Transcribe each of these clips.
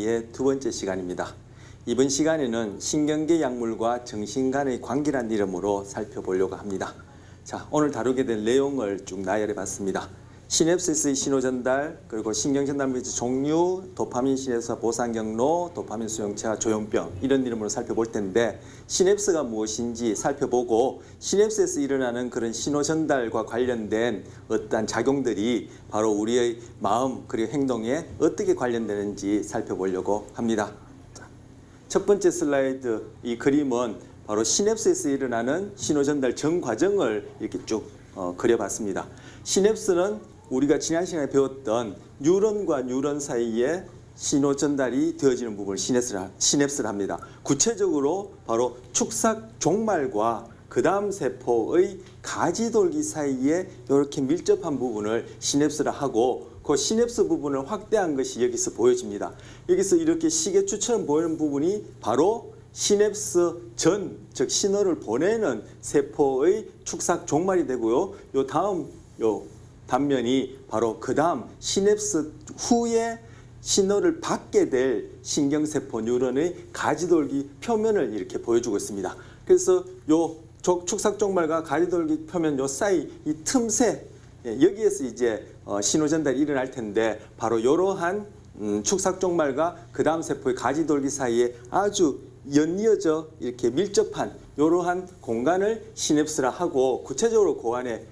의 두 번째 시간입니다. 이번 시간에는 신경계 약물과 정신 간의 관계란 이름으로 살펴보려고 합니다. 자, 오늘 다루게 될 내용을 쭉 나열해 봤습니다. 시냅시스의 신호전달, 그리고 신경전달 물질 종류, 도파민 신에서 보상경로, 도파민 수용체와 조현병, 이런 이름으로 살펴볼 텐데, 시냅스가 무엇인지 살펴보고 시냅스에서 일어나는 그런 신호전달과 관련된 어떠한 작용들이 바로 우리의 마음 그리고 행동에 어떻게 관련되는지 살펴보려고 합니다. 자, 첫 번째 슬라이드, 이 그림은 바로 시냅스에서 일어나는 신호전달 전 과정을 이렇게 쭉 그려봤습니다. 시냅스는 우리가 지난 시간에 배웠던 뉴런과 뉴런 사이에 신호 전달이 되어지는 부분을 시냅스를 합니다. 구체적으로 바로 축삭 종말과 그 다음 세포의 가지돌기 사이에 이렇게 밀접한 부분을 시냅스라 하고, 그 시냅스 부분을 확대한 것이 여기서 보여집니다. 여기서 이렇게 시계추처럼 보이는 부분이 바로 시냅스 전, 즉 신호를 보내는 세포의 축삭 종말이 되고요. 요 다음 단면이 바로 그 다음 시냅스 후에 신호를 받게 될 신경세포 뉴런의 가지돌기 표면을 이렇게 보여주고 있습니다. 그래서 요 축삭종말과 가지돌기 표면 요 사이 이 틈새, 여기에서 이제 신호 전달이 일어날 텐데, 바로 이러한 축삭종말과 그 다음 세포의 가지돌기 사이에 아주 연이어져 이렇게 밀접한 이러한 공간을 시냅스라 하고, 구체적으로 그 안에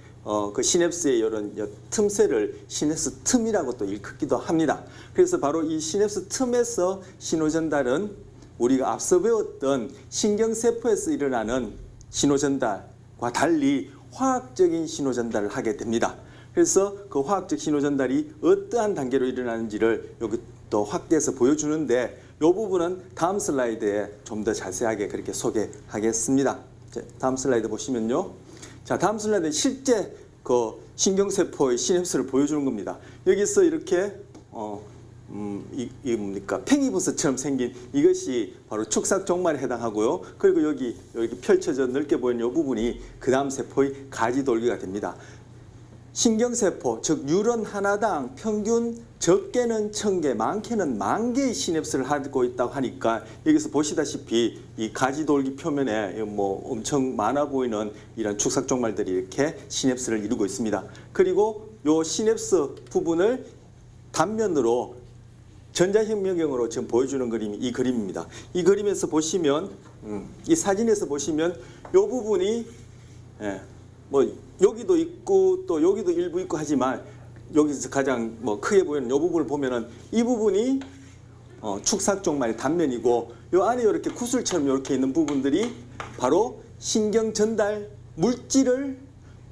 그 시냅스의 이런 틈새를 시냅스 틈이라고 또 일컫기도 합니다. 그래서 바로 이 시냅스 틈에서 신호전달은 우리가 앞서 배웠던 신경세포에서 일어나는 신호전달과 달리 화학적인 신호전달을 하게 됩니다. 그래서 그 화학적 신호전달이 어떠한 단계로 일어나는지를 여기 또 확대해서 보여주는데, 이 부분은 다음 슬라이드에 좀 더 자세하게 그렇게 소개하겠습니다. 다음 슬라이드 보시면요. 자, 다음 슬라이드는 실제 그 신경세포의 시냅스를 보여주는 겁니다. 여기서 이렇게 이 뭡니까? 팽이버섯처럼 생긴 이것이 바로 축삭종말에 해당하고요. 그리고 여기 펼쳐져 넓게 보이는 이 부분이 그 다음 세포의 가지돌기가 됩니다. 신경세포, 즉 뉴런 하나당 평균 적게는 1000개, 많게는 10,000개의 시냅스를 하고 있다고 하니까, 여기서 보시다시피 이 가지돌기 표면에 뭐 엄청 많아 보이는 이런 축삭종말들이 이렇게 시냅스를 이루고 있습니다. 그리고 이 시냅스 부분을 단면으로 전자혁명형으로 지금 보여주는 그림이 이 그림입니다. 이 그림에서 보시면, 이 사진에서 보시면 이 부분이 뭐 여기도 있고 또 여기도 일부 있고 하지만, 여기서 가장 뭐 크게 보이는 이 부분을 보면은 이 부분이 축삭종말의 단면이고, 이 안에 이렇게 구슬처럼 이렇게 있는 부분들이 바로 신경 전달 물질을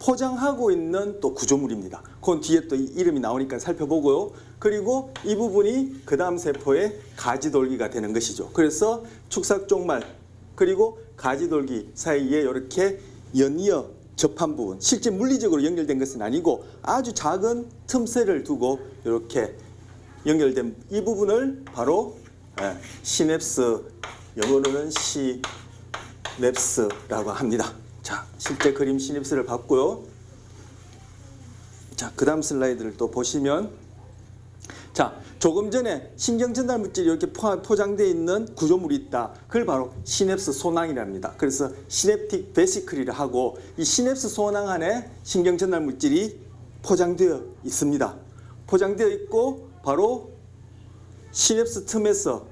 포장하고 있는 또 구조물입니다. 그건 뒤에 또 이름이 나오니까 살펴보고요. 그리고 이 부분이 그 다음 세포의 가지돌기가 되는 것이죠. 그래서 축삭종말 그리고 가지돌기 사이에 이렇게 연이어 접한 부분, 실제 물리적으로 연결된 것은 아니고 아주 작은 틈새를 두고 이렇게 연결된 이 부분을 바로 시냅스, 영어로는 시냅스라고 합니다. 자, 실제 그림 시냅스를 봤고요. 자, 그 다음 슬라이드를 또 보시면, 자, 조금 전에 신경전달 물질이 이렇게 포장되어 있는 구조물이 있다. 그걸 바로 시냅스 소낭이라 합니다. 그래서 시냅틱 베시클이라 하고, 이 시냅스 소낭 안에 신경전달 물질이 포장되어 있습니다. 포장되어 있고, 바로 시냅스 틈에서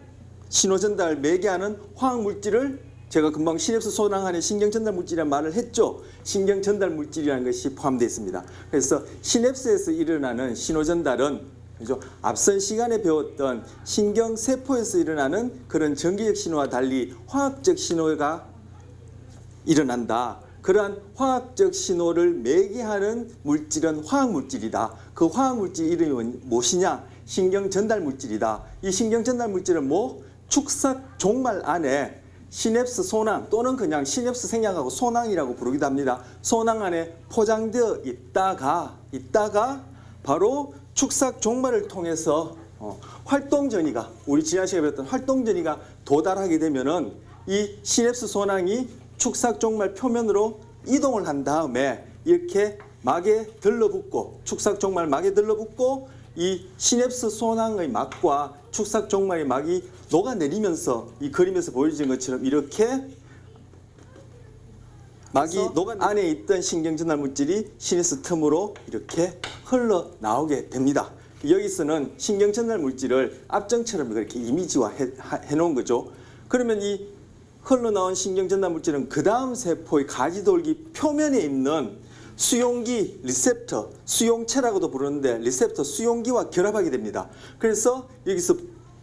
신호전달 매개하는 화학물질을, 제가 금방 시냅스 소낭 안에 신경전달 물질이라는 말을 했죠. 신경전달 물질이라는 것이 포함되어 있습니다. 그래서 시냅스에서 일어나는 신호전달은, 그죠? 앞선 시간에 배웠던 신경세포에서 일어나는 그런 전기적 신호와 달리 화학적 신호가 일어난다. 그러한 화학적 신호를 매개하는 물질은 화학물질이다. 그 화학물질 이름이 무엇이냐? 신경전달물질이다. 이 신경전달물질은 뭐? 축삭종말 안에 시냅스 소낭, 또는 그냥 시냅스 생략하고 소낭이라고 부르기도 합니다. 소낭 안에 포장되어 있다가 바로 축삭종말을 통해서 활동전이가, 우리 지난 시간에 배웠던 활동전이가 도달하게 되면은 이 시냅스 소낭이 축삭종말 표면으로 이동을 한 다음에 이렇게 막에 들러붙고, 축삭종말 막에 들러붙고, 이 시냅스 소낭의 막과 축삭 종말의 막이 녹아내리면서 이 그림에서 보여진 것처럼 이렇게 막이 녹아 안에 있던 신경전달 물질이 시냅스 틈으로 이렇게 흘러나오게 됩니다. 여기서는 신경전달 물질을 압정처럼 이렇게 이미지화 해놓은 거죠. 그러면 이 흘러나온 신경전달 물질은 그 다음 세포의 가지돌기 표면에 있는 수용기, 리셉터, 수용체라고도 부르는데 리셉터, 수용기와 결합하게 됩니다. 그래서 여기서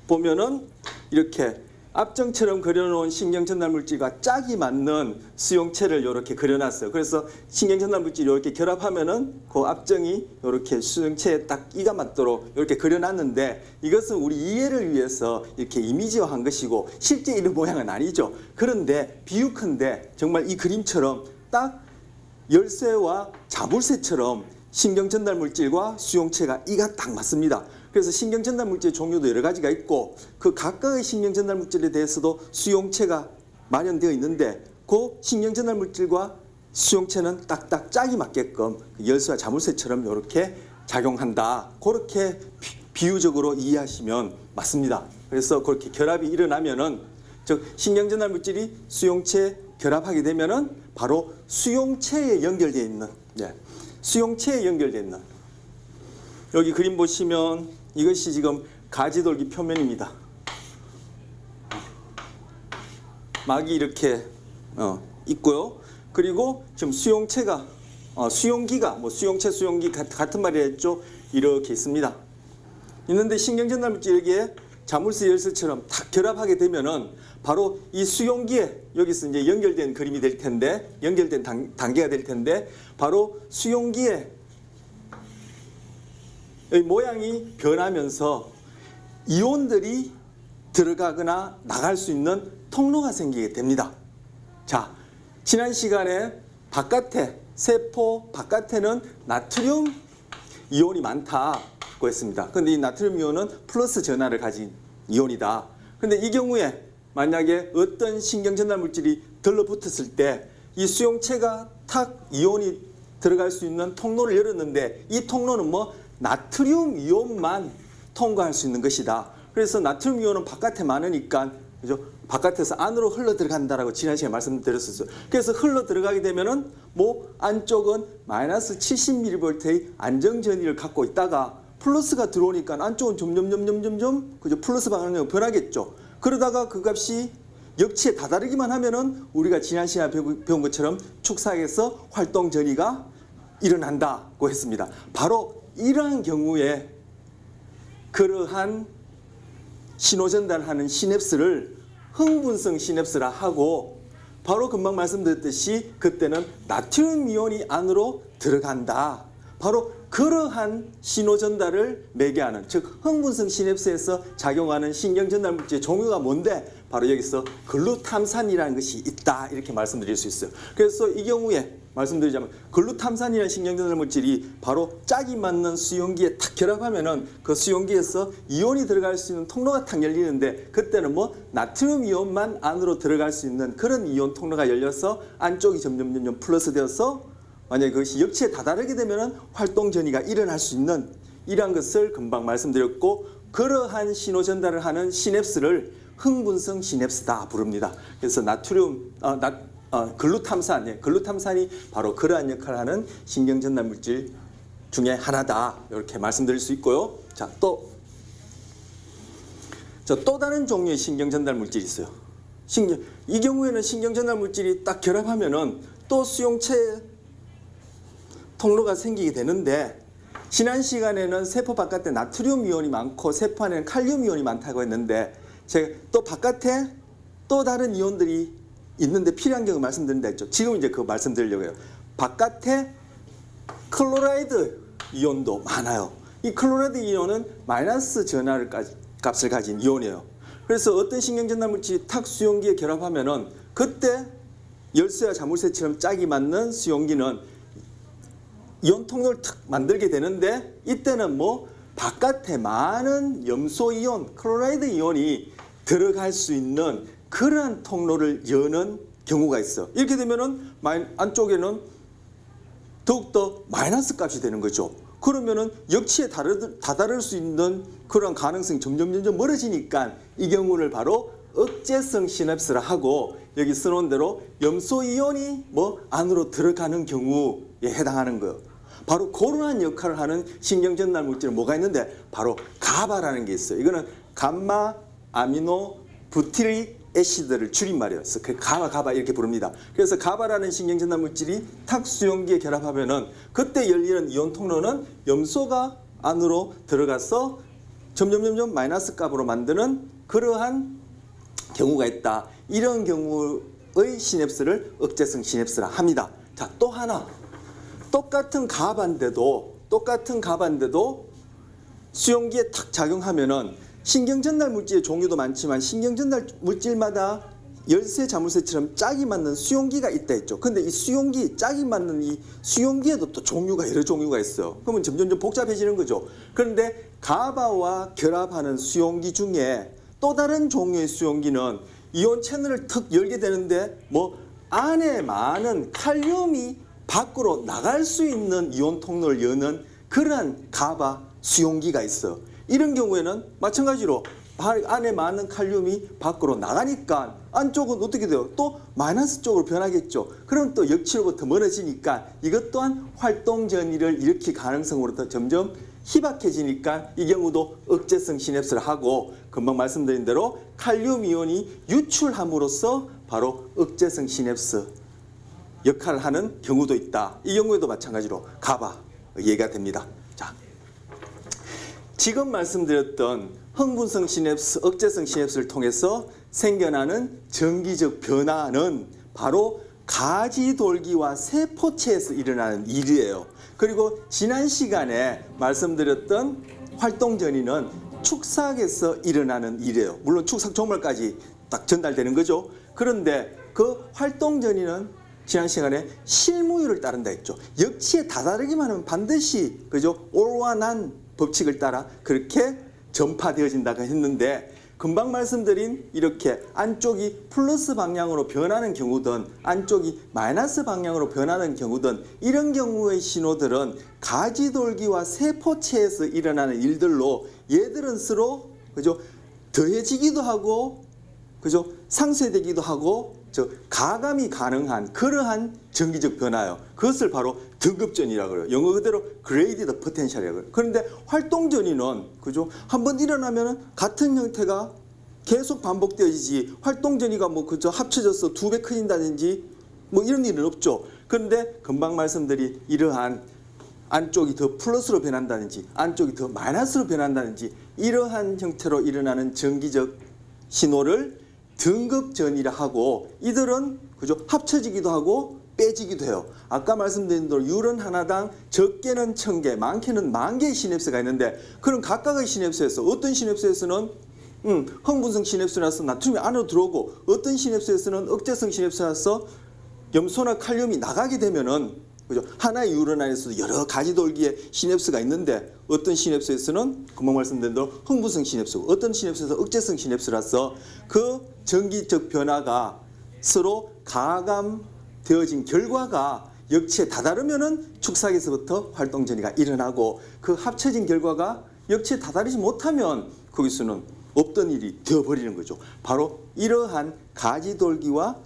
보면은 이렇게 압정처럼 그려놓은 신경전달 물질과 짝이 맞는 수용체를 이렇게 그려놨어요. 그래서 신경전달 물질이 이렇게 결합하면은 그 압정이 이렇게 수용체에 딱 이가 맞도록 이렇게 그려놨는데 이것은 우리 이해를 위해서 이렇게 이미지화한 것이고 실제 이런 모양은 아니죠. 그런데 비유컨대 정말 이 그림처럼 딱 열쇠와 자물쇠처럼 신경전달 물질과 수용체가 이가 딱 맞습니다. 그래서 신경전달 물질의 종류도 여러 가지가 있고 그 각각의 신경전달 물질에 대해서도 수용체가 마련되어 있는데 그 신경전달 물질과 수용체는 딱딱 짝이 맞게끔 열쇠와 자물쇠처럼 이렇게 작용한다. 그렇게 비유적으로 이해하시면 맞습니다. 그래서 그렇게 결합이 일어나면은 즉 신경전달 물질이 수용체에 결합하게 되면은 바로 수용체에 연결되어 있는 수용체에 연결되어 있는 여기 그림 보시면 이것이 지금 가지돌기 표면입니다. 막이 이렇게 있고요. 그리고 지금 수용체가 수용기가 수용체 수용기 같은 말이 했죠. 이렇게 있습니다. 있는데 신경전달 물질이 여기에 자물쇠 열쇠처럼 탁 결합하게 되면은 바로 이 수용기에 여기서 이제 연결된 그림이 될 텐데 연결된 단계가 될 텐데 바로 수용기에 모양이 변하면서 이온들이 들어가거나 나갈 수 있는 통로가 생기게 됩니다. 자, 지난 시간에 바깥에 세포 바깥에는 나트륨 이온이 많다고 했습니다. 그런데 이 나트륨 이온은 플러스 전하를 가진 이온이다. 그런데 이 경우에 만약에 어떤 신경전달 물질이 들러붙었을 때 이 수용체가 탁 이온이 들어갈 수 있는 통로를 열었는데 이 통로는 나트륨 이온만 통과할 수 있는 것이다. 그래서 나트륨 이온은 바깥에 많으니까 그죠? 바깥에서 안으로 흘러 들어간다라고 지난 시간에 말씀드렸었어요. 그래서 흘러 들어가게 되면은 안쪽은 마이너스 70mV의 안정 전위를 갖고 있다가 플러스가 들어오니까 안쪽은 점점 그죠? 플러스 방향으로 변하겠죠. 그러다가 그 값이 역치에 다다르기만 하면은 우리가 지난 시간에 배운 것처럼 축삭에서 활동 전이가 일어난다고 했습니다. 바로 이러한 경우에 그러한 신호 전달하는 시냅스를 흥분성 시냅스라 하고 바로 금방 말씀드렸듯이 그때는 나트륨 이온이 안으로 들어간다. 바로 그러한 신호 전달을 매개하는 즉 흥분성 시냅스에서 작용하는 신경 전달 물질의 종류가 뭔데 바로 여기서 글루탐산이라는 것이 있다 이렇게 말씀드릴 수 있어요. 그래서 이 경우에 말씀드리자면 글루탐산이라는 신경 전달 물질이 바로 짝이 맞는 수용기에 탁 결합하면은 그 수용기에서 이온이 들어갈 수 있는 통로가 탁 열리는데 그때는 나트륨 이온만 안으로 들어갈 수 있는 그런 이온 통로가 열려서 안쪽이 점점 플러스 되어서 만약에 그것이 역치에 다다르게 되면 활동 전이가 일어날 수 있는 이러한 것을 금방 말씀드렸고 그러한 신호 전달을 하는 시냅스를 흥분성 시냅스다 부릅니다. 그래서 글루탐산이 바로 그러한 역할을 하는 신경 전달 물질 중에 하나다 이렇게 말씀드릴 수 있고요. 자, 또 다른 종류의 신경 전달 물질이 있어요. 이 경우에는 신경 전달 물질이 딱 결합하면은 또 수용체 통로가 생기게 되는데 지난 시간에는 세포 바깥에 나트륨 이온이 많고 세포 안에는 칼륨 이온이 많다고 했는데 제가 또 바깥에 또 다른 이온들이 있는데 필요한 경우 말씀드린다 했죠. 지금 이제 그거 말씀드리려고 해요. 바깥에 클로라이드 이온도 많아요. 이 클로라이드 이온은 마이너스 전하 값을 가진 이온이에요. 그래서 어떤 신경전달 물질이 탁 수용기에 결합하면은 그때 열쇠와 자물쇠처럼 짝이 맞는 수용기는 이온 통로를 탁 만들게 되는데 이때는 바깥에 많은 염소 이온, 클로라이드 이온이 들어갈 수 있는 그러한 통로를 여는 경우가 있어. 이렇게 되면은 안쪽에는 더욱더 마이너스 값이 되는 거죠. 그러면은 역치에 다다를 수 있는 그런 가능성이 점점 멀어지니까 이 경우를 바로 억제성 시냅스라 하고, 여기 써놓은 대로 염소 이온이 뭐 안으로 들어가는 경우에 해당하는 거예요. 바로 그러한 역할을 하는 신경 전달 물질은 뭐가 있는데 바로 가바라는 게 있어요. 이거는 감마 아미노 부티릭 애시드를 줄임말이에요. 그래서 가바 이렇게 부릅니다. 그래서 가바라는 신경 전달 물질이 탁 수용기에 결합하면은 그때 열리는 이온 통로는 염소가 안으로 들어가서 점점 마이너스 값으로 만드는 그러한 경우가 있다. 이런 경우의 시냅스를 억제성 시냅스라 합니다. 자, 또 하나. 똑같은 가바인데도 수용기에 탁 작용하면은 신경 전달 물질의 종류도 많지만 신경 전달 물질마다 열쇠 자물쇠처럼 짝이 맞는 수용기가 있다 했죠. 근데 이 수용기, 짝이 맞는 이 수용기에도 또 여러 종류가 있어요. 그러면 점점 복잡해지는 거죠. 그런데 가바와 결합하는 수용기 중에 또 다른 종류의 수용기는 이온 채널을 턱 열게 되는데 뭐 안에 많은 칼륨이 밖으로 나갈 수 있는 이온 통로를 여는 그러한 가바 수용기가 있어요. 이런 경우에는 마찬가지로 안에 많은 칼륨이 밖으로 나가니까 안쪽은 어떻게 돼요? 또 마이너스 쪽으로 변하겠죠. 그럼 또 역치로부터 멀어지니까 이것 또한 활동 전이를 일으킬 가능성으로부터 점점 희박해지니까 이 경우도 억제성 시냅스를 하고, 금방 말씀드린 대로 칼륨 이온이 유출함으로써 바로 억제성 시냅스 역할을 하는 경우도 있다. 이 경우에도 마찬가지로 가바 이해가 됩니다. 자, 지금 말씀드렸던 흥분성 시냅스, 억제성 시냅스를 통해서 생겨나는 전기적 변화는 바로 가지돌기와 세포체에서 일어나는 일이에요. 그리고 지난 시간에 말씀드렸던 활동전이는 축삭에서 일어나는 일이에요. 물론 축삭 종말까지 딱 전달되는 거죠. 그런데 그 활동전이는 지난 시간에 실무율을 따른다 했죠. 역치에 다다르기만 하면 반드시 그죠? 올와 난 법칙을 따라 그렇게 전파되어진다고 했는데, 금방 말씀드린 이렇게 안쪽이 플러스 방향으로 변하는 경우든 안쪽이 마이너스 방향으로 변하는 경우든 이런 경우의 신호들은 가지돌기와 세포체에서 일어나는 일들로 얘들은 서로 그죠? 더해지기도 하고 그죠? 상쇄되기도 하고 가감이 가능한 그러한 전기적 변화예요. 그것을 바로 등급전이라고 그래요. 영어 그대로 graded potential이라고 그래요. 그런데 활동전이는 그죠? 한번 일어나면 같은 형태가 계속 반복되어지지, 활동전이가 뭐 그죠? 합쳐져서 2배 커진다든지 뭐 이런 일은 없죠. 그런데 금방 말씀드린 이러한 안쪽이 더 플러스로 변한다든지 안쪽이 더 마이너스로 변한다든지 이러한 형태로 일어나는 전기적 신호를 등급전이라 하고, 이들은 그죠? 합쳐지기도 하고 빼지기도 해요. 아까 말씀드린 대로 율은 하나당 적게는 1000개, 많게는 10,000개의 시냅스가 있는데, 그럼 각각의 시냅스에서 어떤 시냅스에서는 흥분성 시냅스라서 나트륨이 안으로 들어오고, 어떤 시냅스에서는 억제성 시냅스라서 염소나 칼륨이 나가게 되면은 그죠? 하나의 뉴런 안에서도 여러 가지 돌기의 시냅스가 있는데, 어떤 시냅스에서는 금방 말씀드린 대로 흥분성 시냅스고, 어떤 시냅스에서 억제성 시냅스라서 그 전기적 변화가 서로 가감되어진 결과가 역치에 다다르면은 축삭에서부터 활동 전이가 일어나고, 그 합쳐진 결과가 역치에 다다르지 못하면 거기서는 없던 일이 되어버리는 거죠. 바로 이러한 가지돌기와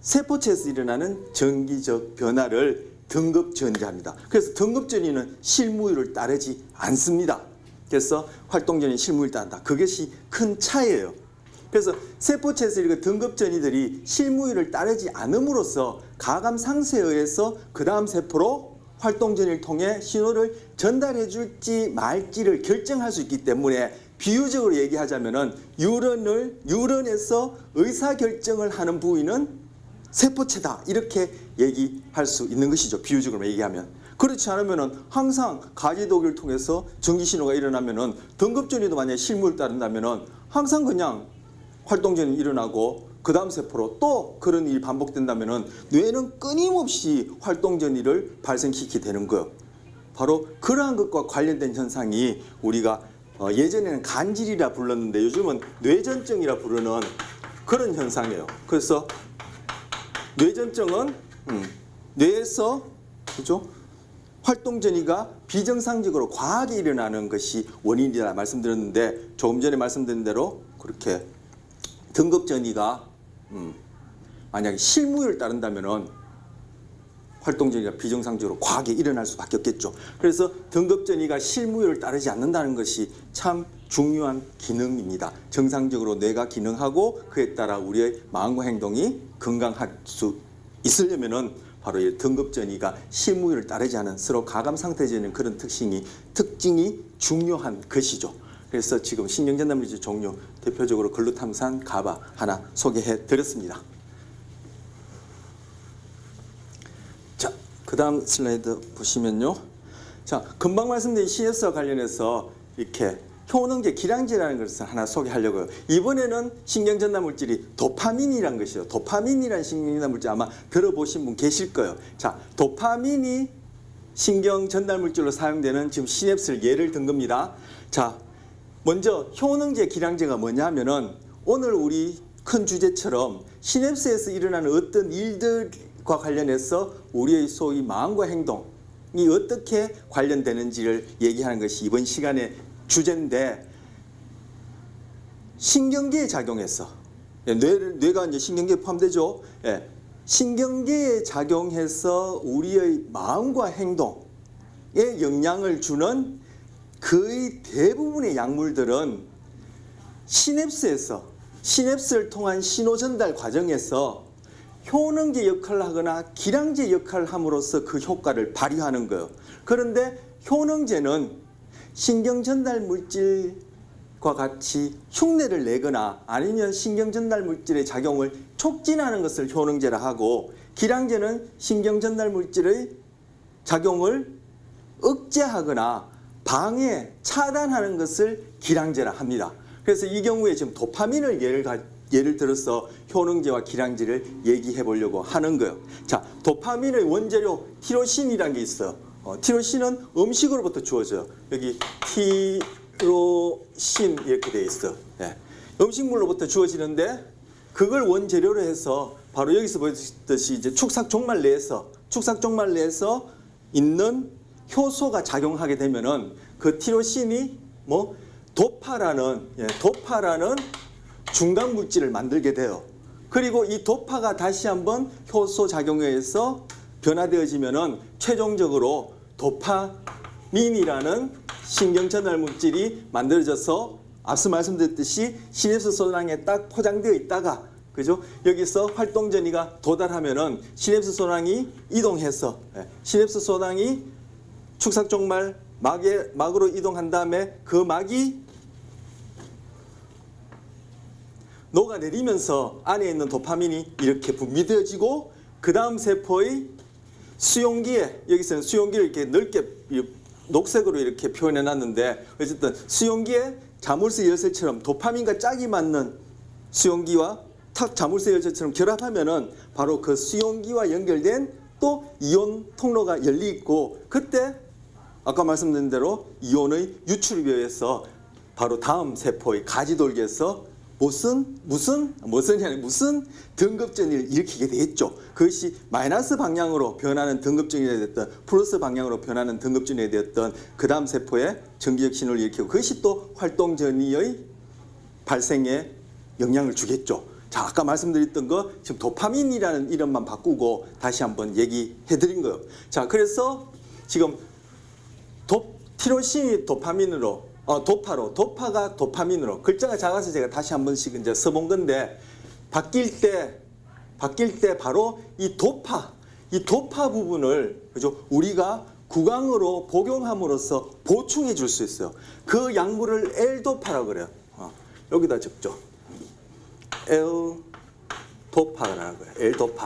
세포체에서 일어나는 전기적 변화를 등급전이합니다. 그래서 등급전이는 실무율을 따르지 않습니다. 그래서 활동전이 실무율을 따른다. 그것이 큰 차이예요. 그래서 세포체에서 이렇게 등급전이들이 실무율을 따르지 않음으로써 가감 상쇄에 의해서 그 다음 세포로 활동전이를 통해 신호를 전달해 줄지 말지를 결정할 수 있기 때문에, 비유적으로 얘기하자면은 유런에서 의사결정을 하는 부위는 세포체다, 이렇게 얘기할 수 있는 것이죠. 비유적으로 얘기하면. 그렇지 않으면은 항상 가지돌기를 통해서 전기신호가 일어나면은 등급전이도 만약에 실무를 따른다면은 항상 그냥 활동전이 일어나고 그 다음 세포로 또 그런 일이 반복된다면은 뇌는 끊임없이 활동전이를 발생시키게 되는 거예요. 바로 그러한 것과 관련된 현상이 우리가 예전에는 간질이라 불렀는데 요즘은 뇌전증이라 부르는 그런 현상이에요. 그래서 뇌전증은 뇌에서 그죠? 활동 전이가 비정상적으로 과하게 일어나는 것이 원인이라 말씀드렸는데 조금 전에 말씀드린 대로 그렇게 등급 전이가 만약에 실무율을 따른다면은 활동 전이가 비정상적으로 과하게 일어날 수밖에 없겠죠. 그래서 등급 전이가 실무율을 따르지 않는다는 것이 참 중요한 기능입니다. 정상적으로 뇌가 기능하고 그에 따라 우리의 마음과 행동이 건강할 수 있으려면은 바로 이 등급 전이가 실무율을 따르지 않은 서로 가감 상태적인 그런 특징이 중요한 것이죠. 그래서 지금 신경전달물질 종류 대표적으로 글루탐산, 가바 하나 소개해 드렸습니다. 자, 그 다음 슬라이드 보시면요. 자, 금방 말씀드린 CNS와 관련해서 이렇게 효능제 기량제라는 것을 하나 소개하려고요. 이번에는 신경전달물질이 도파민이라는 것이요. 도파민이라는 신경전달물질 아마 들어보신 분 계실 거예요. 자, 도파민이 신경전달물질로 사용되는 지금 시냅스를 예를 든 겁니다. 자, 먼저 효능제 기량제가 뭐냐면은 오늘 우리 큰 주제처럼 시냅스에서 일어나는 어떤 일들과 관련해서 우리의 소위 마음과 행동이 어떻게 관련되는지를 얘기하는 것이 이번 시간에 주제인데, 신경계에 작용해서 뇌가 이제 신경계에 포함되죠. 예, 신경계에 작용해서 우리의 마음과 행동에 영향을 주는 거의 대부분의 약물들은 시냅스를 통한 신호 전달 과정에서 효능제 역할을 하거나 기량제 역할을 함으로써 그 효과를 발휘하는 거예요. 그런데 효능제는 신경전달물질과 같이 흉내를 내거나 아니면 신경전달물질의 작용을 촉진하는 것을 효능제라 하고, 기량제는 신경전달물질의 작용을 억제하거나 방해, 차단하는 것을 기량제라 합니다. 그래서 이 경우에 지금 도파민을 예를 들어서 효능제와 기량제를 얘기해 보려고 하는 거예요. 자, 도파민의 원재료 티로신이라는 게 있어요. 티로신은 음식으로부터 주어져요. 여기 티로신 이렇게 되어 있어. 예. 음식물로부터 주어지는데 그걸 원재료로 해서 바로 여기서 보셨듯이 이제 축삭종말 내에서 있는 효소가 작용하게 되면은 그 티로신이 도파라는 중간 물질을 만들게 돼요. 그리고 이 도파가 다시 한번 효소 작용에 의해서 변화되어지면은 최종적으로 도파민이라는 신경전달 물질이 만들어져서 앞서 말씀드렸듯이 시냅스 소낭에 딱 포장되어 있다가, 그죠? 여기서 활동 전이가 도달하면은 시냅스 소낭이 이동해서 시냅스 소낭이 축삭종말 막으로 이동한 다음에 그 막이 녹아내리면서 안에 있는 도파민이 이렇게 분비되어지고, 그 다음 세포의 수용기에, 여기서는 수용기를 이렇게 넓게 녹색으로 이렇게 표현해 놨는데, 어쨌든 수용기에 자물쇠 열쇠처럼 도파민과 짝이 맞는 수용기와 탁 자물쇠 열쇠처럼 결합하면은 바로 그 수용기와 연결된 또 이온 통로가 열리 있고, 그때 아까 말씀드린 대로 이온의 유출에 의해서 바로 다음 세포의 가지돌기에서 무슨 등급전이를 일으키게 되겠죠. 그것이 마이너스 방향으로 변하는 등급전이 되었던, 플러스 방향으로 변하는 등급전이 되었던 그 다음 세포에 전기적 신호를 일으키고, 그것이 또 활동전이의 발생에 영향을 주겠죠. 자, 아까 말씀드렸던 거 지금 도파민이라는 이름만 바꾸고 다시 한번 얘기해 드린 거예요. 자, 그래서 지금 티로신이 도파민으로, 도파가 도파민으로, 글자가 작아서 제가 다시 한 번씩 이제 써본 건데, 바뀔 때 바로 이 도파 부분을, 그죠? 우리가 구강으로 복용함으로써 보충해 줄 수 있어요. 그 약물을 L도파라고 그래요. 여기다 적죠. L도파라는 거예요. L도파.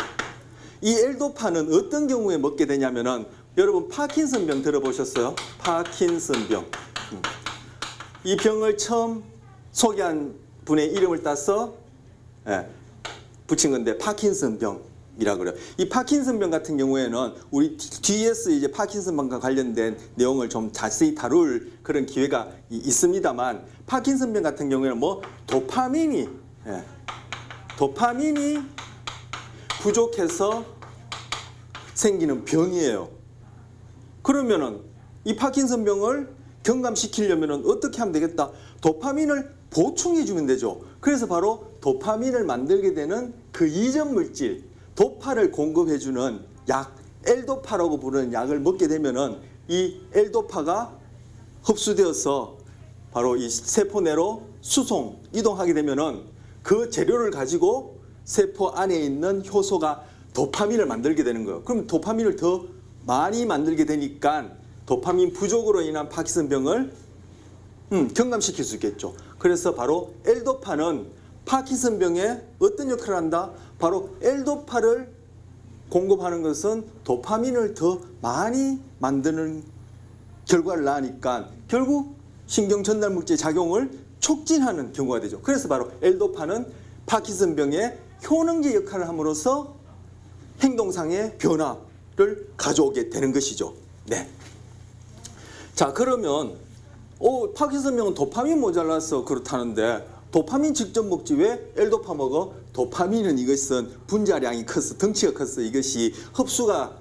이 L도파는 어떤 경우에 먹게 되냐면은, 여러분 파킨슨병 들어보셨어요? 파킨슨병. 이 병을 처음 소개한 분의 이름을 따서 붙인 건데 파킨슨병이라고 그래요. 이 파킨슨병 같은 경우에는 우리 뒤에서 이제 파킨슨병과 관련된 내용을 좀 자세히 다룰 그런 기회가 있습니다만, 파킨슨병 같은 경우에는 도파민이 부족해서 생기는 병이에요. 그러면은 이 파킨슨병을 경감시키려면은 어떻게 하면 되겠다? 도파민을 보충해 주면 되죠. 그래서 바로 도파민을 만들게 되는 그 이전 물질, 도파를 공급해 주는 약, L도파라고 부르는 약을 먹게 되면은 이 L도파가 흡수되어서 바로 이 세포 내로 수송, 이동하게 되면은 그 재료를 가지고 세포 안에 있는 효소가 도파민을 만들게 되는 거예요. 그럼 도파민을 더 많이 만들게 되니까 도파민 부족으로 인한 파킨슨병을 경감시킬 수 있겠죠. 그래서 바로 L도파는 파킨슨병에 어떤 역할을 한다? 바로 L도파를 공급하는 것은 도파민을 더 많이 만드는 결과를 낳으니까 결국 신경 전달 물질 작용을 촉진하는 경우가 되죠. 그래서 바로 L도파는 파킨슨병의 효능제 역할을 함으로써 행동상의 변화를 가져오게 되는 것이죠. 네. 자, 그러면 파킨슨병은 도파민 모자라서 그렇다는데 도파민 직접 먹지 왜 L도파 먹어? 도파민은 이것은 분자량이 커서 덩치가 커서 이것이 흡수가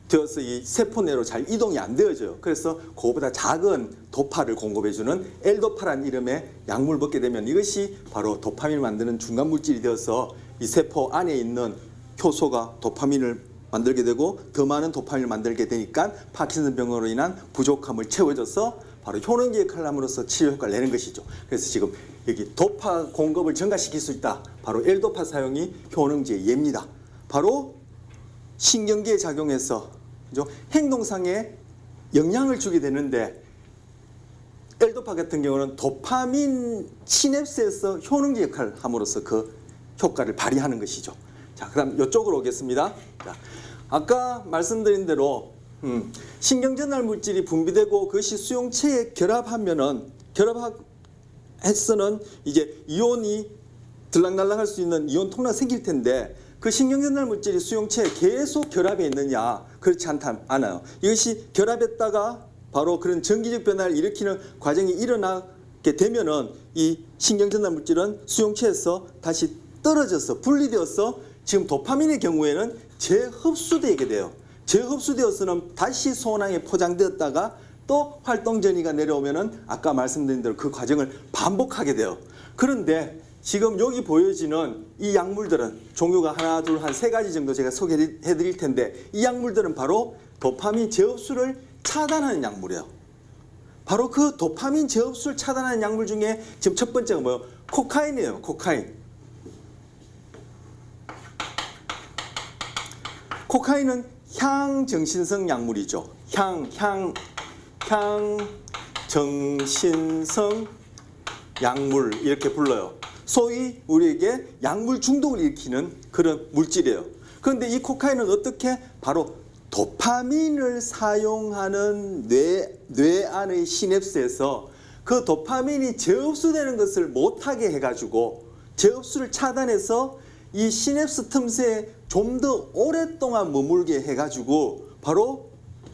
되어서 이 세포 내로 잘 이동이 안 되어져요. 그래서 그거보다 작은 도파를 공급해주는 L도파라는 이름의 약물을 먹게 되면 이것이 바로 도파민을 만드는 중간 물질이 되어서 이 세포 안에 있는 효소가 도파민을 만들게 되고 더 많은 도파민을 만들게 되니까 파킨슨병으로 인한 부족함을 채워줘서 바로 효능제 역할을 함으로써 치료 효과를 내는 것이죠. 그래서 지금 여기 도파 공급을 증가시킬 수 있다. 바로 L도파 사용이 효능제의 예입니다. 바로 신경계에 작용해서 그죠? 행동상에 영향을 주게 되는데 L도파 같은 경우는 도파민 시냅스에서 효능제 역할을 함으로써 그 효과를 발휘하는 것이죠. 자, 그다음 이쪽으로 오겠습니다. 자, 아까 말씀드린 대로 신경전달 물질이 분비되고 그것이 수용체에 결합하면은 결합해서는 이제 이온이 들락날락할 수 있는 이온 통로가 생길 텐데 그 신경전달 물질이 수용체에 계속 결합해 있느냐? 그렇지 않아요. 이것이 결합했다가 바로 그런 전기적 변화를 일으키는 과정이 일어나게 되면은 이 신경전달 물질은 수용체에서 다시 떨어져서 분리되어서 지금 도파민의 경우에는 재흡수되게 돼요. 재흡수되어서는 다시 소원항에 포장되었다가 또 활동 전이가 내려오면은 아까 말씀드린 대로 그 과정을 반복하게 돼요. 그런데 지금 여기 보여지는 이 약물들은 종류가 하나, 둘, 한 세 가지 정도 제가 소개해 드릴 텐데 이 약물들은 바로 도파민 재흡수를 차단하는 약물이에요. 바로 그 도파민 재흡수를 차단하는 약물 중에 지금 첫 번째가 뭐예요? 코카인이에요. 코카인. 코카인은 향정신성 약물이죠. 향정신성 약물 이렇게 불러요. 소위 우리에게 약물 중독을 일으키는 그런 물질이에요. 그런데 이 코카인은 어떻게? 바로 도파민을 사용하는 뇌 안의 시냅스에서 그 도파민이 재흡수되는 것을 못하게 해가지고 재흡수를 차단해서 이 시냅스 틈새에 좀 더 오랫동안 머물게 해가지고 바로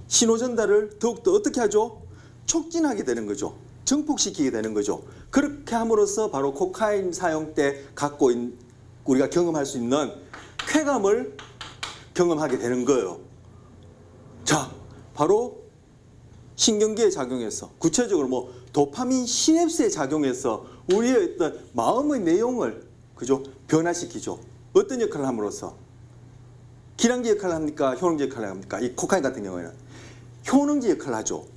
신호 전달을 더욱더 어떻게 하죠? 촉진하게 되는 거죠. 증폭시키게 되는 거죠. 그렇게 함으로써 바로 코카인 사용 때 갖고 있는 우리가 경험할 수 있는 쾌감을 경험하게 되는 거예요. 자, 바로 신경계에 작용해서 구체적으로 뭐 도파민 시냅스에 작용해서 우리의 어떤 마음의 내용을 그죠? 변화시키죠. 어떤 역할을 함으로써? 기량제 역할을 합니까? 효능제 역할을 합니까? 이 코카인 같은 경우에는 효능제 역할을 하죠.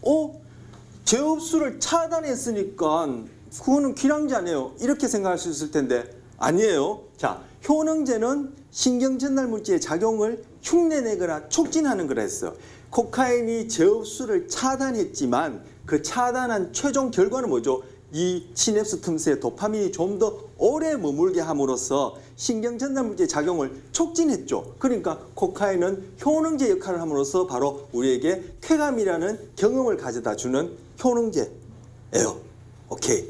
재흡수를 차단했으니까 그거는 기량제 아니에요. 이렇게 생각할 수 있을 텐데 아니에요. 자, 효능제는 신경전달 물질의 작용을 흉내내거나 촉진하는 거라 했어요. 코카인이 재흡수를 차단했지만 그 차단한 최종 결과는 뭐죠? 이 시냅스 틈새에 도파민이 좀 더 오래 머물게 함으로써 신경전달 물질의 작용을 촉진했죠. 그러니까 코카인은 효능제 역할을 함으로써 바로 우리에게 쾌감이라는 경험을 가져다 주는 효능제예요. 오케이.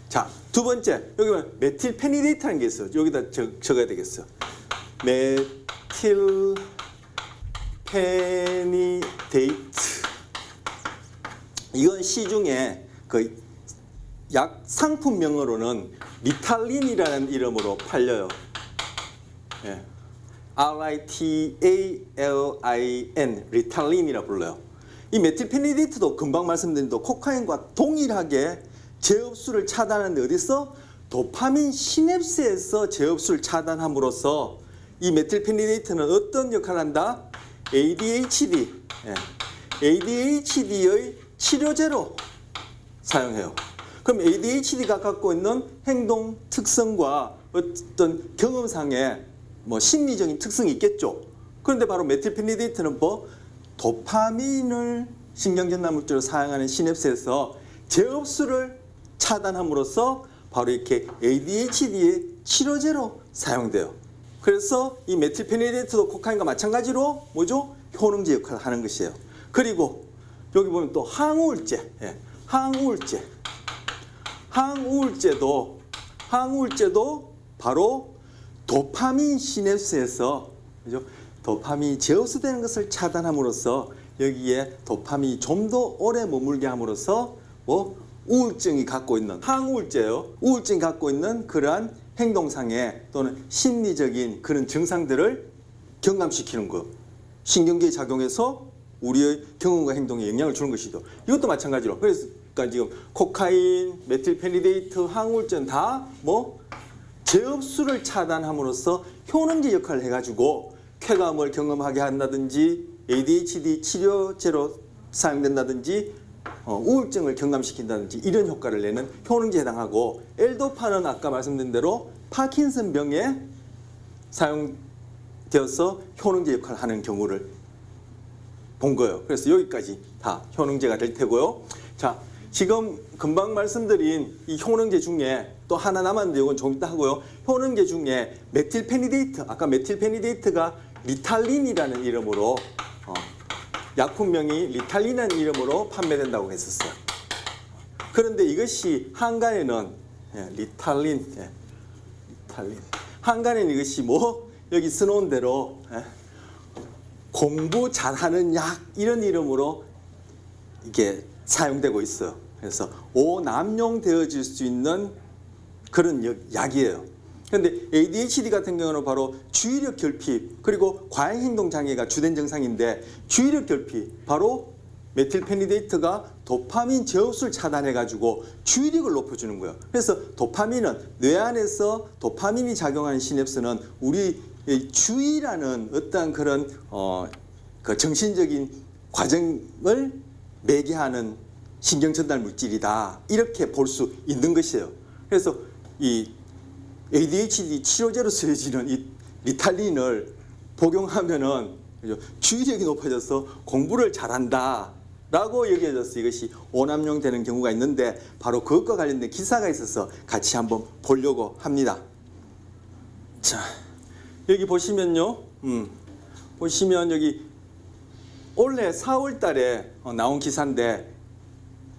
자, 두 번째, 여기 보면 메틸페니데이트라는 게 있어요. 여기다 적어야 되겠어. 메틸페니데이트. 이건 시중에 그 약 상품명으로는 리탈린이라는 이름으로 팔려요. 예. RITALIN, 리탈린이라 불러요. 이 메틸페니데이트도 금방 말씀드린 대로 코카인과 동일하게 재흡수를 차단하는데 어디서? 도파민 시냅스에서 재흡수를 차단함으로써 이 메틸페니데이트는 어떤 역할을 한다? ADHD, ADHD의 치료제로 사용해요. 그럼 ADHD가 갖고 있는 행동 특성과 어떤 경험상의 뭐 심리적인 특성이 있겠죠. 그런데 바로 메틸페니데이트는 뭐 도파민을 신경전달물질로 사용하는 시냅스에서 재흡수를 차단함으로써 바로 이렇게 ADHD의 치료제로 사용돼요. 그래서 이 메틸페니데이트도 코카인과 마찬가지로 뭐죠? 효능제 역할을 하는 것이에요. 그리고 여기 보면 또 항우울제, 항우울제도 바로 도파민 시냅스에서 그죠? 도파민이 재흡수되는 것을 차단함으로써 여기에 도파민이 좀 더 오래 머물게 함으로써 뭐 우울증이 갖고 있는 항우울제요. 우울증이 갖고 있는 그러한 행동상의 또는 심리적인 그런 증상들을 경감시키는 것. 신경계에 작용해서 우리의 경험과 행동에 영향을 주는 것이죠. 이것도 마찬가지로. 그러니까 지금 코카인, 메틸페니데이트, 항우울제는 다 뭐 재흡수를 차단함으로써 효능제 역할을 해가지고 쾌감을 경험하게 한다든지 ADHD 치료제로 사용된다든지 우울증을 경감시킨다든지 이런 효과를 내는 효능제에 해당하고 L도파는 아까 말씀드린 대로 파킨슨 병에 사용되어서 효능제 역할을 하는 경우를 본 거예요. 그래서 여기까지 다 효능제가 될 테고요. 자, 지금 금방 말씀드린 이 효능제 중에 또 하나 남았는데 이건 좀 이따 하고요. 효능제 중에 메틸페니데이트, 아까 메틸페니데이트가 리탈린이라는 이름으로 약품명이 리탈린이라는 이름으로 판매된다고 했었어요. 그런데 이것이 한간에는 리탈린, 한간에는 이것이 뭐 여기 써놓은 대로 공부 잘하는 약 이런 이름으로 이게 사용되고 있어요. 그래서 오남용되어질 수 있는 그런 약이에요. 그런데 ADHD 같은 경우는 바로 주의력 결핍 그리고 과잉행동 장애가 주된 증상인데 주의력 결핍 바로 메틸페니데이트가 도파민 재흡수를 차단해가지고 주의력을 높여주는 거예요. 그래서 도파민은 뇌 안에서 도파민이 작용하는 시냅스는 우리 주의라는 어떤 그런 그 정신적인 과정을 매개하는 신경전달 물질이다 이렇게 볼 수 있는 것이에요. 그래서 이 ADHD 치료제로 쓰여지는 이 리탈린을 복용하면은 주의력이 높아져서 공부를 잘한다 라고 여겨져서 이것이 오남용되는 경우가 있는데 바로 그것과 관련된 기사가 있어서 같이 한번 보려고 합니다. 자, 여기 보시면요. 보시면 여기 올해 4월 달에 나온 기사인데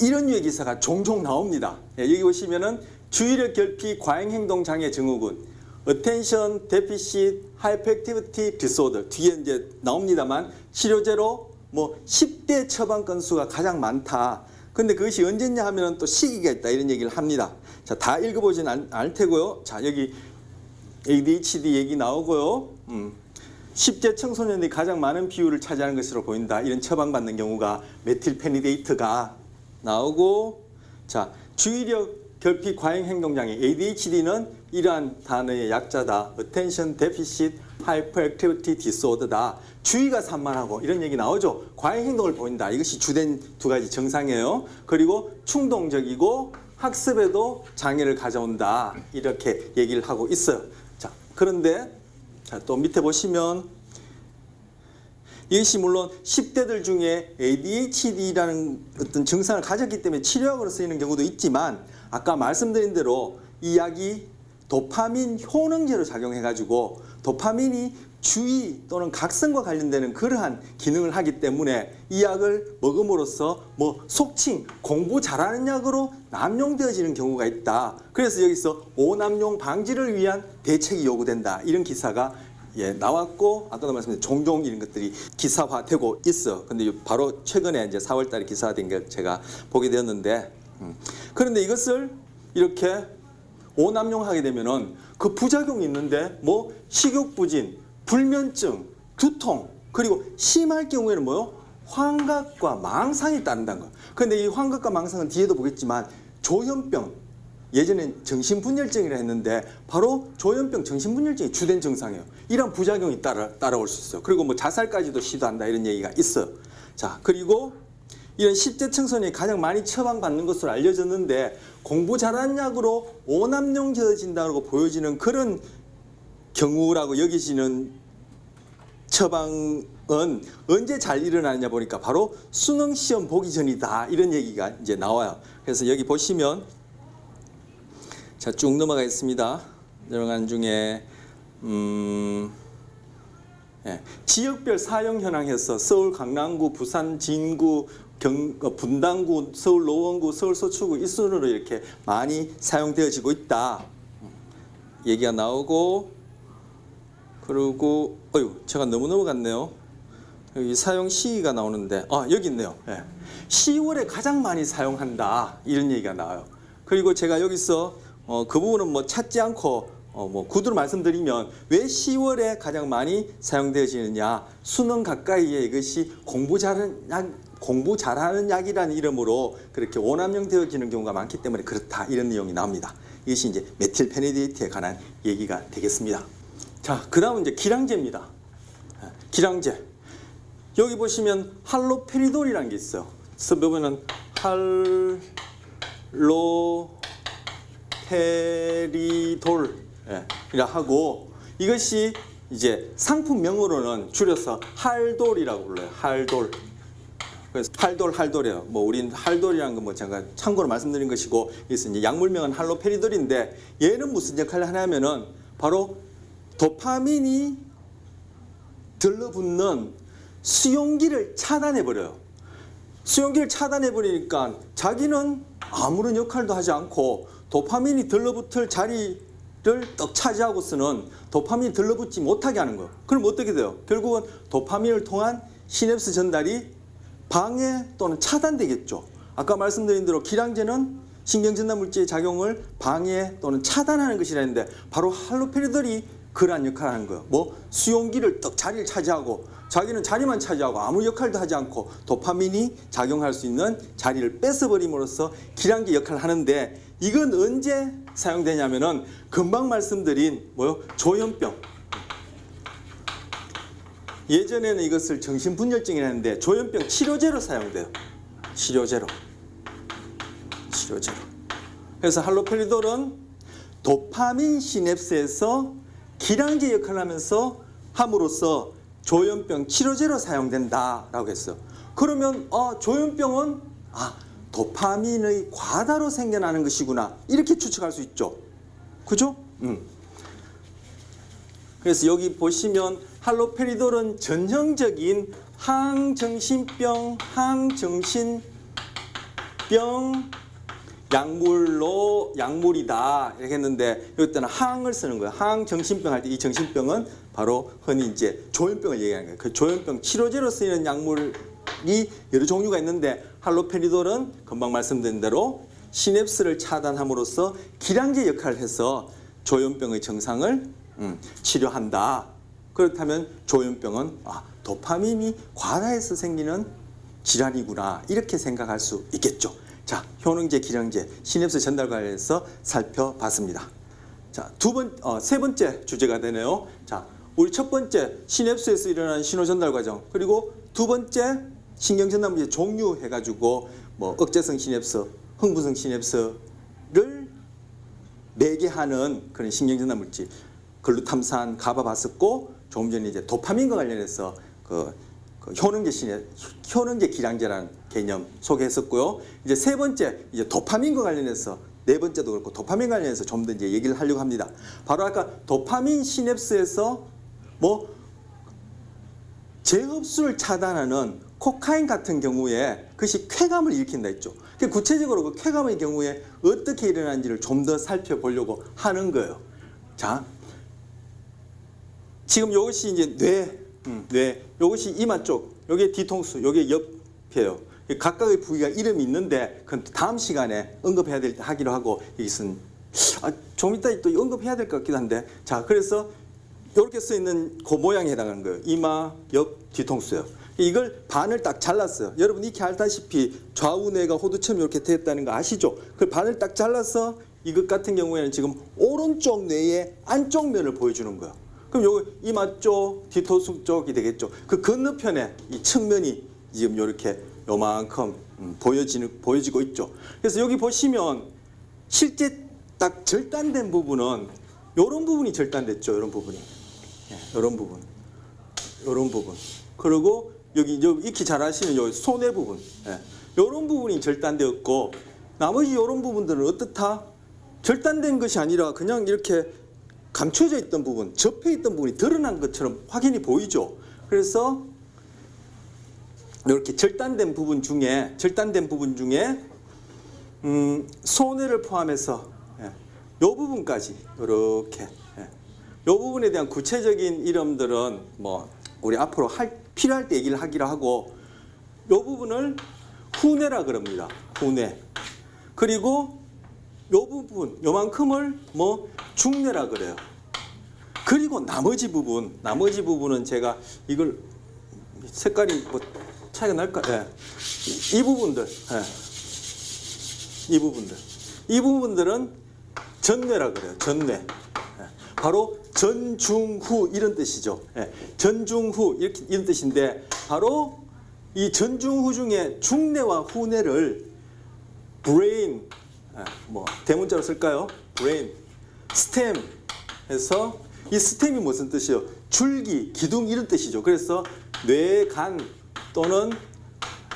이런 류의 기사가 종종 나옵니다. 여기 보시면은 주의력 결핍 과잉행동 장애 증후군 Attention Deficit Hyperactivity Disorder 뒤에 이제 나옵니다만 치료제로 뭐 10대 처방 건수가 가장 많다. 근데 그것이 언제냐 하면 또 시기가 있다 이런 얘기를 합니다. 자, 다 읽어보진 않을 테고요. 자, 여기 ADHD 얘기 나오고요. 10대 청소년들이 가장 많은 비율을 차지하는 것으로 보인다. 이런 처방받는 경우가 메틸페니데이트가 나오고, 자, 주의력 결핍 과잉 행동 장애 ADHD는 이러한 단어의 약자다. Attention Deficit Hyperactivity Disorder다. 주의가 산만하고 이런 얘기 나오죠. 과잉 행동을 보인다. 이것이 주된 두 가지 증상이에요. 그리고 충동적이고 학습에도 장애를 가져온다. 이렇게 얘기를 하고 있어요. 자, 그런데 자, 또 밑에 보시면 이것이 물론 10대들 중에 ADHD라는 어떤 증상을 가졌기 때문에 치료약으로 쓰이는 경우도 있지만 아까 말씀드린 대로 이 약이 도파민 효능제로 작용해가지고 도파민이 주의 또는 각성과 관련되는 그러한 기능을 하기 때문에 이 약을 먹음으로써 뭐 속칭 공부 잘하는 약으로 남용되어지는 경우가 있다. 그래서 여기서 오남용 방지를 위한 대책이 요구된다. 이런 기사가 나왔고 아까도 말씀드린 종종 이런 것들이 기사화되고 있어. 근데 바로 최근에 이제 4월달에 기사화된 걸 제가 보게 되었는데 그런데 이것을 이렇게 오남용하게 되면은 그 부작용이 있는데 뭐 식욕부진, 불면증, 두통 그리고 심할 경우에는 뭐요? 환각과 망상이 따른다는 거예요. 그런데 이 환각과 망상은 뒤에도 보겠지만 조현병, 예전엔 정신분열증이라 했는데 바로 조현병, 정신분열증이 주된 증상이에요. 이런 부작용이 따라올 수 있어요. 그리고 뭐 자살까지도 시도한다 이런 얘기가 있어요. 자, 그리고 이런 10대 청소년이 가장 많이 처방받는 것으로 알려졌는데 공부 잘하는 약으로 오남용져진다고 보여지는 그런 경우라고 여기시는 처방은 언제 잘 일어나느냐 보니까 바로 수능 시험 보기 전이다 이런 얘기가 이제 나와요. 그래서 여기 보시면 자, 쭉 넘어가겠습니다. 내려가는 중에 지역별 사용 현황에서 서울 강남구, 부산 진구, 분당구, 서울 노원구, 서울 서초구 이 순으로 이렇게 많이 사용되어지고 있다. 얘기가 나오고, 그리고 제가 너무 넘어갔네요. 여기 사용 시기가 나오는데 여기 있네요. 10월에 가장 많이 사용한다 이런 얘기가 나와요. 그리고 제가 여기서 그 부분은 뭐 찾지 않고 뭐 구두로 말씀드리면 왜 10월에 가장 많이 사용되어지느냐, 수능 가까이에 이것이 공부 잘하는 약이라는 이름으로 그렇게 오남용되어지는 경우가 많기 때문에 그렇다 이런 내용이 나옵니다. 이것이 이제 메틸페니데이트에 관한 얘기가 되겠습니다. 자, 그 다음은 이제 기량제입니다. 기량제. 여기 보시면 할로페리돌이라는 게 있어요. 그래서 보면은 할로페리돌 이라 하고, 이것이 이제 상품명으로는 줄여서 할돌이라고 불러요. 할돌. 그래서 할돌이에요. 뭐 우린 할돌이라는 건 뭐 제가 참고로 말씀드린 것이고, 그래서 이제 약물명은 할로페리돌인데 얘는 무슨 역할을 하냐면은 바로 도파민이 들러붙는 수용기를 차단해 버려요. 수용기를 차단해 버리니까 자기는 아무런 역할도 하지 않고 도파민이 들러붙을 자리를 떡 차지하고서는 도파민이 들러붙지 못하게 하는 거예요. 그럼 어떻게 돼요? 결국은 도파민을 통한 시냅스 전달이 방해 또는 차단되겠죠. 아까 말씀드린 대로 기량제는 신경전달 물질의 작용을 방해 또는 차단하는 것이라 했는데 바로 할로페리돌이 그러한 역할을 하는 거예요. 뭐 수용기를 떡 자리를 차지하고 자기는 자리만 차지하고 아무 역할도 하지 않고 도파민이 작용할 수 있는 자리를 뺏어버림으로써 기량제 역할을 하는데, 이건 언제 사용되냐면은 금방 말씀드린 조현병. 예전에는 이것을 정신분열증이라 했는데 조현병 치료제로 사용돼요. 치료제로. 그래서 할로페리돌은 도파민 시냅스에서 기량제 역할을 하면서 함으로써 조현병 치료제로 사용된다라고 했어요. 그러면 조현병은 도파민의 과다로 생겨나는 것이구나 이렇게 추측할 수 있죠. 그죠? 그래서 여기 보시면 할로페리돌은 전형적인 항정신병 약물이다 이렇게 했는데, 여기다는 항을 쓰는 거예요. 항정신병 할 때 이 정신병은 바로 흔히 이제 조현병을 얘기하는 거예요. 그 조현병 치료제로 쓰이는 약물이 여러 종류가 있는데 할로페리돌은 금방 말씀드린 대로 시냅스를 차단함으로써 기량제 역할을 해서 조현병의 증상을 치료한다. 그렇다면 조현병은 도파민이 과다해서 생기는 질환이구나 이렇게 생각할 수 있겠죠. 자, 효능제, 기량제, 시냅스 전달 관련해서 살펴봤습니다. 자, 세 번째 주제가 되네요. 자, 우리 첫 번째 시냅스에서 일어나는 신호 전달 과정, 그리고 두 번째 신경 전달 물질 종류 해가지고 뭐 억제성 시냅스, 흥분성 시냅스를 매개하는 그런 신경 전달 물질, 글루탐산, 가바 봤었고, 조금 전에 이제 도파민과 관련해서 효능제 기량제라는 개념 소개했었고요. 이제 세 번째 이제 도파민과 관련해서, 네 번째도 그렇고 도파민 관련해서 좀 더 이제 얘기를 하려고 합니다. 바로 아까 도파민 시냅스에서 뭐 재흡수를 차단하는 코카인 같은 경우에 그것이 쾌감을 일으킨다 했죠. 구체적으로 그 쾌감의 경우에 어떻게 일어나는지를 좀 더 살펴보려고 하는 거예요. 자, 지금 이것이 이제 뇌, 이것이 이마 쪽, 여기 뒤통수, 여기 옆이에요. 각각의 부위가 이름이 있는데 그건 다음 시간에 언급해야 하기로 하고, 이것은 좀 이따 또 언급해야 될 것 같기도 한데, 자, 그래서 이렇게 써 있는 그 모양에 해당하는 거예요. 이마, 옆, 뒤통수예요. 이걸 반을 딱 잘랐어요. 여러분 이렇게 알다시피 좌우뇌가 호두처럼 이렇게 되었다는 거 아시죠? 그 반을 딱 잘라서 이것 같은 경우에는 지금 오른쪽 뇌의 안쪽 면을 보여주는 거예요. 그럼 요거 이마 쪽, 뒤토숙 쪽이 되겠죠. 그 건너편에 이 측면이 지금 이렇게 요만큼 보여지고 있죠. 그래서 여기 보시면 실제 딱 절단된 부분은 이런 부분이 절단됐죠. 이런 부분이, 이런 부분, 이런 부분. 그리고 여기 익히 잘 아시는 요 손의 부분, 이런 부분이 절단되었고 나머지 이런 부분들은 어떻다? 절단된 것이 아니라 그냥 이렇게 감춰져 있던 부분, 접혀 있던 부분이 드러난 것처럼 확연히 보이죠. 그래서 이렇게 절단된 부분 중에 손해를 포함해서 이 부분까지 이렇게 이 부분에 대한 구체적인 이름들은 뭐 우리 앞으로 필요할 때 얘기를 하기로 하고 이 부분을 후뇌라 그럽니다. 후뇌. 그리고 이 부분, 요만큼을 뭐 중뇌라 그래요. 그리고 나머지 부분은 제가 이걸 색깔이 뭐 차이가 날까? 이 부분들, 이 부분들은 전뇌라 그래요. 전뇌. 바로 전중후 이런 뜻이죠. 전중후 이런 뜻인데 바로 이 전중후 중에 중뇌와 후뇌를 브레인, 뭐 대문자로 쓸까요? 브레인, 스템 해서 이 스템이 무슨 뜻이에요? 줄기, 기둥 이런 뜻이죠. 그래서 뇌간 또는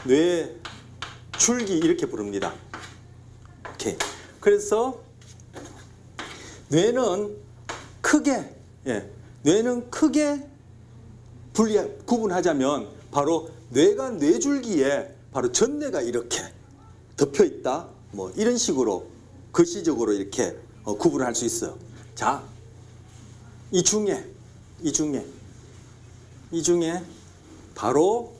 뇌 줄기 이렇게 부릅니다. 오케이. 그래서 뇌는 크게 구분하자면 바로 뇌가 뇌줄기에 바로 전뇌가 이렇게 덮여 있다. 뭐 이런 식으로 글씨적으로 이렇게 구분을 할 수 있어요. 자, 이 중에 바로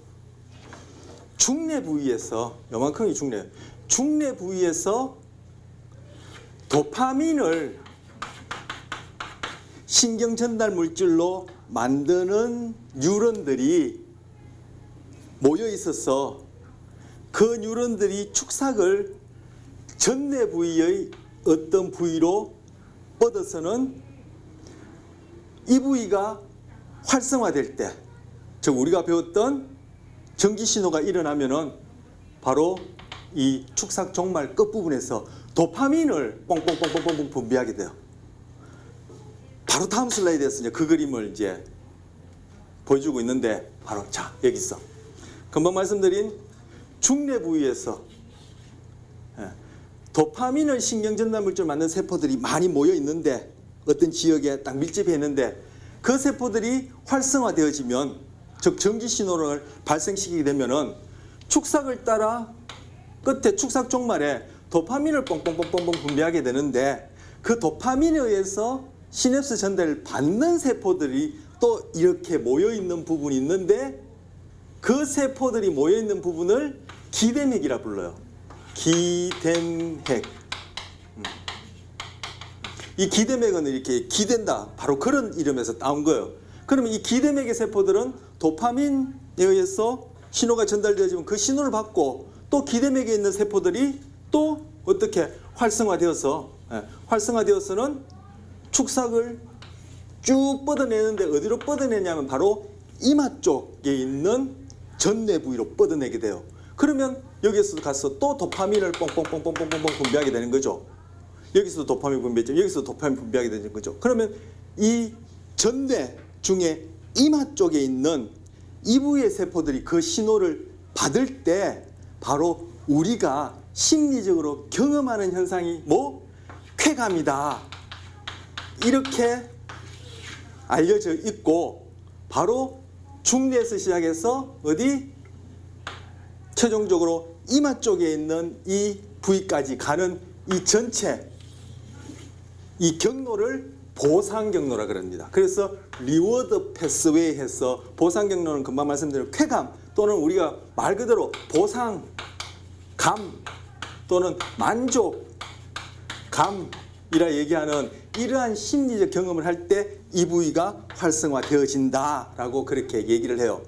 중뇌 부위에서 요만큼이 중뇌 부위에서 도파민을 신경 전달 물질로 만드는 뉴런들이 모여 있어서 그 뉴런들이 축삭을 전뇌 부위의 어떤 부위로 뻗어서는 이 부위가 활성화될 때, 즉 우리가 배웠던 전기 신호가 일어나면은 바로 이 축삭 종말 끝부분에서 도파민을 뽕뽕뽕뽕뽕 분비하게 돼요. 바로 다음 슬라이드에서 이제 그 그림을 이제 보여주고 있는데 바로 자 여기 있어. 금방 말씀드린 중뇌 부위에서 도파민을 신경 전달 물질 만든 세포들이 많이 모여 있는데 어떤 지역에 딱 밀집해 있는데 그 세포들이 활성화되어지면 즉 전기 신호를 발생시키게 되면은 축삭을 따라 끝에 축삭 종말에 도파민을 뽕뽕뽕뽕 분비하게 되는데 그 도파민에 의해서 시냅스 전달을 받는 세포들이 또 이렇게 모여 있는 부분이 있는데 그 세포들이 모여 있는 부분을 기대맥이라 불러요. 기댐핵. 이 기대맥은 이렇게 기댄다. 바로 그런 이름에서 나온 거예요. 그러면 이 기대맥의 세포들은 도파민에 의해서 신호가 전달되어지면 그 신호를 받고 또 기대맥에 있는 세포들이 또 어떻게 활성화되어서는 축삭을 쭉 뻗어내는데 어디로 뻗어내냐면 바로 이마 쪽에 있는 전뇌 부위로 뻗어내게 돼요. 그러면 여기에서 가서 또 도파민을 뽕뽕뽕뽕뽕뽕 분비하게 되는 거죠. 여기서도 도파민 분비했죠. 여기서도 도파민 분비하게 되는 거죠. 그러면 이 전뇌 중에 이마 쪽에 있는 이 부위의 세포들이 그 신호를 받을 때 바로 우리가 심리적으로 경험하는 현상이 뭐? 쾌감이다. 이렇게 알려져 있고 바로 중뇌에서 시작해서 어디? 최종적으로 이마 쪽에 있는 이 부위까지 가는 이 전체 이 경로를 보상 경로라 그럽니다. 그래서 리워드 패스웨이 해서 보상 경로는 금방 말씀드린 쾌감 또는 우리가 말 그대로 보상, 감 또는 만족, 감이라 얘기하는 이러한 심리적 경험을 할 때 이 부위가 활성화되어진다라고 그렇게 얘기를 해요.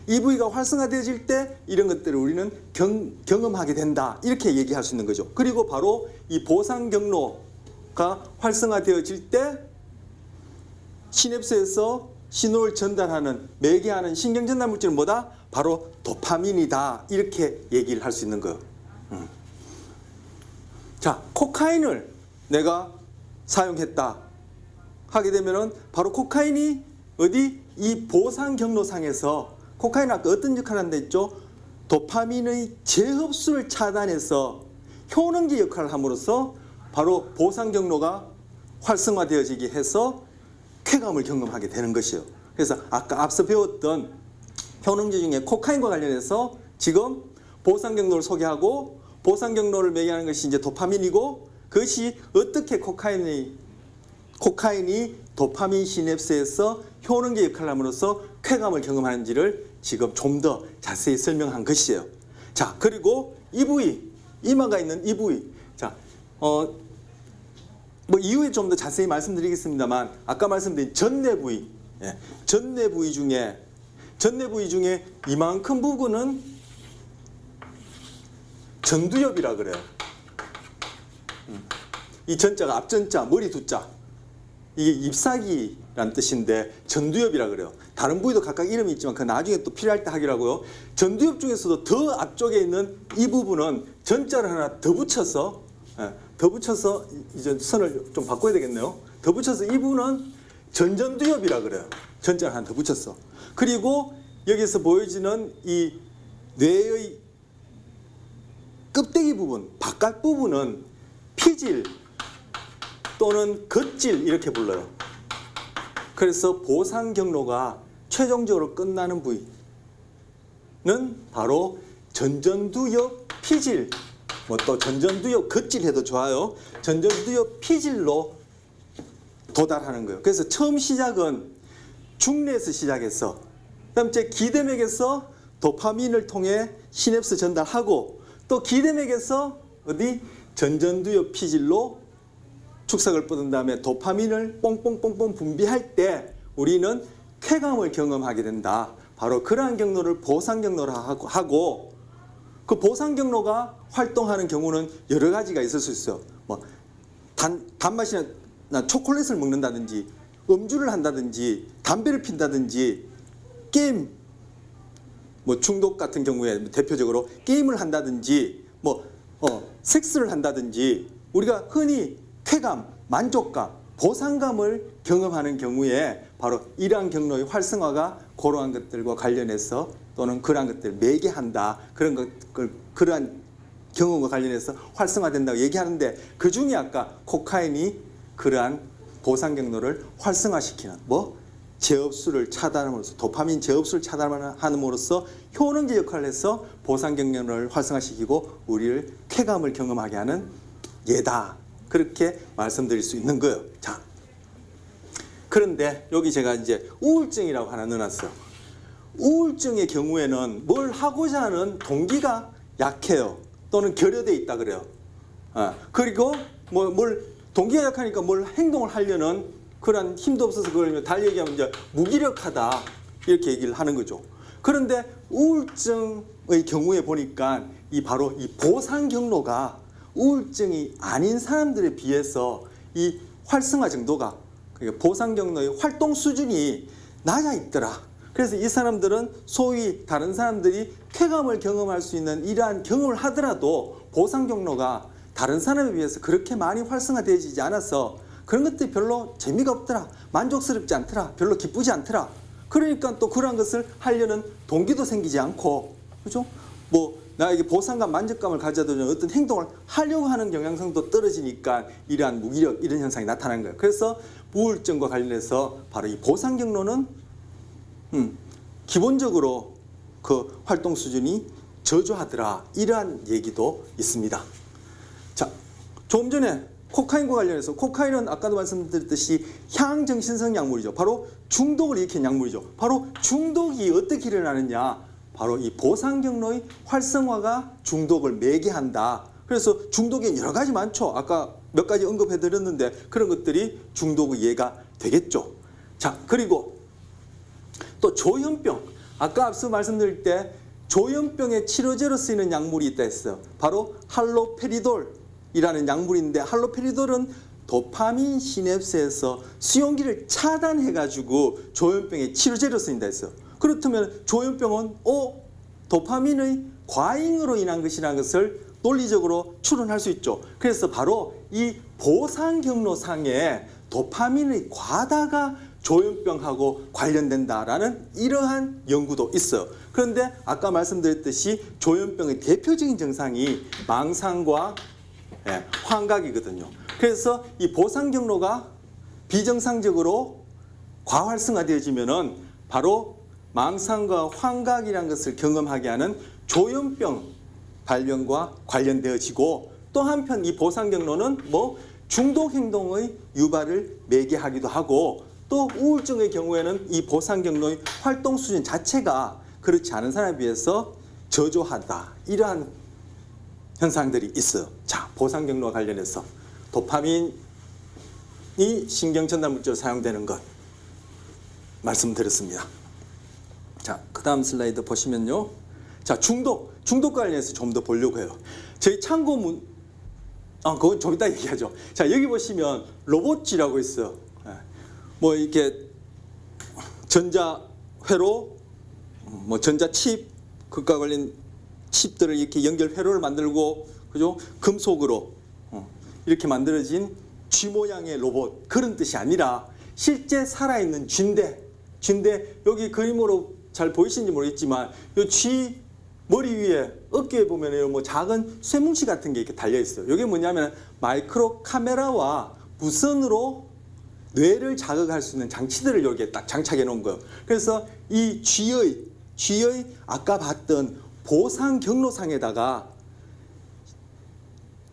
이 부위가 활성화되어질 때 이런 것들을 우리는 경험하게 된다. 이렇게 얘기할 수 있는 거죠. 그리고 바로 이 보상 경로가 활성화되어질 때 시냅스에서 신호를 전달하는, 매개하는 신경 전달 물질은 뭐다? 바로 도파민이다. 이렇게 얘기를 할 수 있는 거예요. 자, 코카인을 내가 사용했다 하게 되면은 바로 코카인이 어디? 이 보상 경로상에서 코카인은 아까 어떤 역할을 한다 했죠? 도파민의 재흡수를 차단해서 효능제 역할을 함으로써 바로 보상 경로가 활성화되어지게 해서 쾌감을 경험하게 되는 것이에요. 그래서 아까 앞서 배웠던 효능제 중에 코카인과 관련해서 지금 보상 경로를 소개하고 보상 경로를 매개하는 것이 이제 도파민이고, 그것이 어떻게 코카인이 도파민 시냅스에서 효능제 역할을 함으로써 쾌감을 경험하는지를 지금 좀 더 자세히 설명한 것이에요. 자, 그리고 이 부위, 이마가 있는 이 부위. 자, 뭐 이후에 좀 더 자세히 말씀드리겠습니다만, 아까 말씀드린 전내 부위, 전내 부위 중에 이만큼 부분은 전두엽이라 그래요. 이 전자가 앞전자, 머리 두자. 이게 잎사귀라는 뜻인데 전두엽이라 그래요. 다른 부위도 각각 이름이 있지만 그 나중에 또 필요할 때 하기로 하고요. 전두엽 중에서도 더 앞쪽에 있는 이 부분은 전자를 하나 더 붙여서 이제 선을 좀 바꿔야 되겠네요. 더 붙여서 이 부분은 전전두엽이라 그래요. 전자를 하나 더 붙였어. 그리고 여기서 보여지는 이 뇌의 껍데기 부분, 바깥 부분은 피질 또는 겉질 이렇게 불러요. 그래서 보상 경로가 최종적으로 끝나는 부위는 바로 전전두엽 피질, 뭐 또 전전두엽 겉질 해도 좋아요. 전전두엽 피질로 도달하는 거예요. 그래서 처음 시작은 중뇌에서 시작해서, 그다음 제 기대맥에서 도파민을 통해 시냅스 전달하고, 또 기대맥에서 어디 전전두엽 피질로 축삭을 뻗은 다음에 도파민을 뽕뽕뽕뽕 분비할 때 우리는 쾌감을 경험하게 된다. 바로 그러한 경로를 보상 경로라 하고, 그 보상 경로가 활동하는 경우는 여러 가지가 있을 수 있어요. 뭐 단맛이나 초콜릿을 먹는다든지, 음주를 한다든지, 담배를 핀다든지, 게임 뭐 중독 같은 경우에 대표적으로 게임을 한다든지, 뭐 섹스를 한다든지, 우리가 흔히 쾌감, 만족감, 보상감을 경험하는 경우에 바로 이러한 경로의 활성화가 그러한 것들과 관련해서 또는 그러한 것들을 매개한다. 그러한 경험과 관련해서 활성화된다고 얘기하는데, 그 중에 아까 코카인이 그러한 보상 경로를 활성화시키는 재흡수를 차단함으로써, 도파민 재흡수를 차단함으로써 효능제 역할을 해서 보상 경로를 활성화시키고 우리를 쾌감을 경험하게 하는 예다. 그렇게 말씀드릴 수 있는 거예요. 자, 그런데 여기 제가 이제 우울증이라고 하나 넣어놨어요. 우울증의 경우에는 뭘 하고자 하는 동기가 약해요. 또는 결여되어 있다 그래요. 그리고 뭘 동기가 약하니까 뭘 행동을 하려는 그런 힘도 없어서 그걸 달 얘기하면 이제 무기력하다 이렇게 얘기를 하는 거죠. 그런데 우울증의 경우에 보니까 바로 이 보상 경로가 우울증이 아닌 사람들에 비해서 이 활성화 정도가, 그러니까 보상 경로의 활동 수준이 낮아 있더라. 그래서 이 사람들은 소위 다른 사람들이 쾌감을 경험할 수 있는 이러한 경험을 하더라도 보상 경로가 다른 사람에 비해서 그렇게 많이 활성화되어지지 않아서 그런 것들이 별로 재미가 없더라, 만족스럽지 않더라, 별로 기쁘지 않더라. 그러니까 또 그러한 것을 하려는 동기도 생기지 않고, 그죠? 나에게 보상감, 만족감을 가져다주는 어떤 행동을 하려고 하는 경향성도 떨어지니까 이러한 무기력, 이런 현상이 나타나는 거예요. 그래서 우울증과 관련해서 바로 이 보상 경로는 기본적으로 그 활동 수준이 저조하더라. 이러한 얘기도 있습니다. 자, 조금 전에 코카인과 관련해서, 코카인은 아까도 말씀드렸듯이 향정신성 약물이죠. 바로 중독을 일으키는 약물이죠. 바로 중독이 어떻게 일어나느냐, 바로 이 보상 경로의 활성화가 중독을 매개한다. 그래서 중독에 여러 가지 많죠. 아까 몇 가지 언급해 드렸는데 그런 것들이 중독의 예가 되겠죠. 자, 그리고 또 조현병. 아까 앞서 말씀드릴 때 조현병의 치료제로 쓰이는 약물이 있다 했어요. 바로 할로페리돌이라는 약물인데, 할로페리돌은 도파민 시냅스에서 수용기를 차단해가지고 조현병의 치료제로 쓰인다 했어요. 그렇다면 조현병은 도파민의 과잉으로 인한 것이라는 것을 논리적으로 추론할 수 있죠. 그래서 바로 이 보상 경로상에 도파민의 과다가 조현병하고 관련된다라는 이러한 연구도 있어요. 그런데 아까 말씀드렸듯이 조현병의 대표적인 증상이 망상과 환각이거든요. 그래서 이 보상 경로가 비정상적으로 과활성화되어지면은 바로 망상과 환각이라는 것을 경험하게 하는 조현병 발병과 관련되어지고, 또 한편 이 보상 경로는 중독 행동의 유발을 매개하기도 하고, 또 우울증의 경우에는 이 보상 경로의 활동 수준 자체가 그렇지 않은 사람에 비해서 저조하다, 이러한 현상들이 있어요. 자, 보상 경로와 관련해서 도파민이 신경 전달 물질로 사용되는 것 말씀드렸습니다. 자, 그 다음 슬라이드 보시면요. 자, 중독 관련해서 좀 더 보려고 해요. 저희 참고문, 그건 좀 이따 얘기하죠. 자, 여기 보시면 로봇지라고 있어요. 이렇게 전자회로, 전자칩, 그과 관련 칩들을 이렇게 연결 회로를 만들고, 그죠? 금속으로 이렇게 만들어진 쥐 모양의 로봇, 그런 뜻이 아니라 실제 살아있는 쥐인데, 여기 그림으로 잘 보이시는지 모르겠지만 이 쥐 머리 위에 어깨에 보면 작은 쇠뭉치 같은 게 이렇게 달려 있어요. 이게 뭐냐면 마이크로 카메라와 무선으로 뇌를 자극할 수 있는 장치들을 여기에 딱 장착해 놓은 거예요. 그래서 이 쥐의 아까 봤던 보상 경로상에다가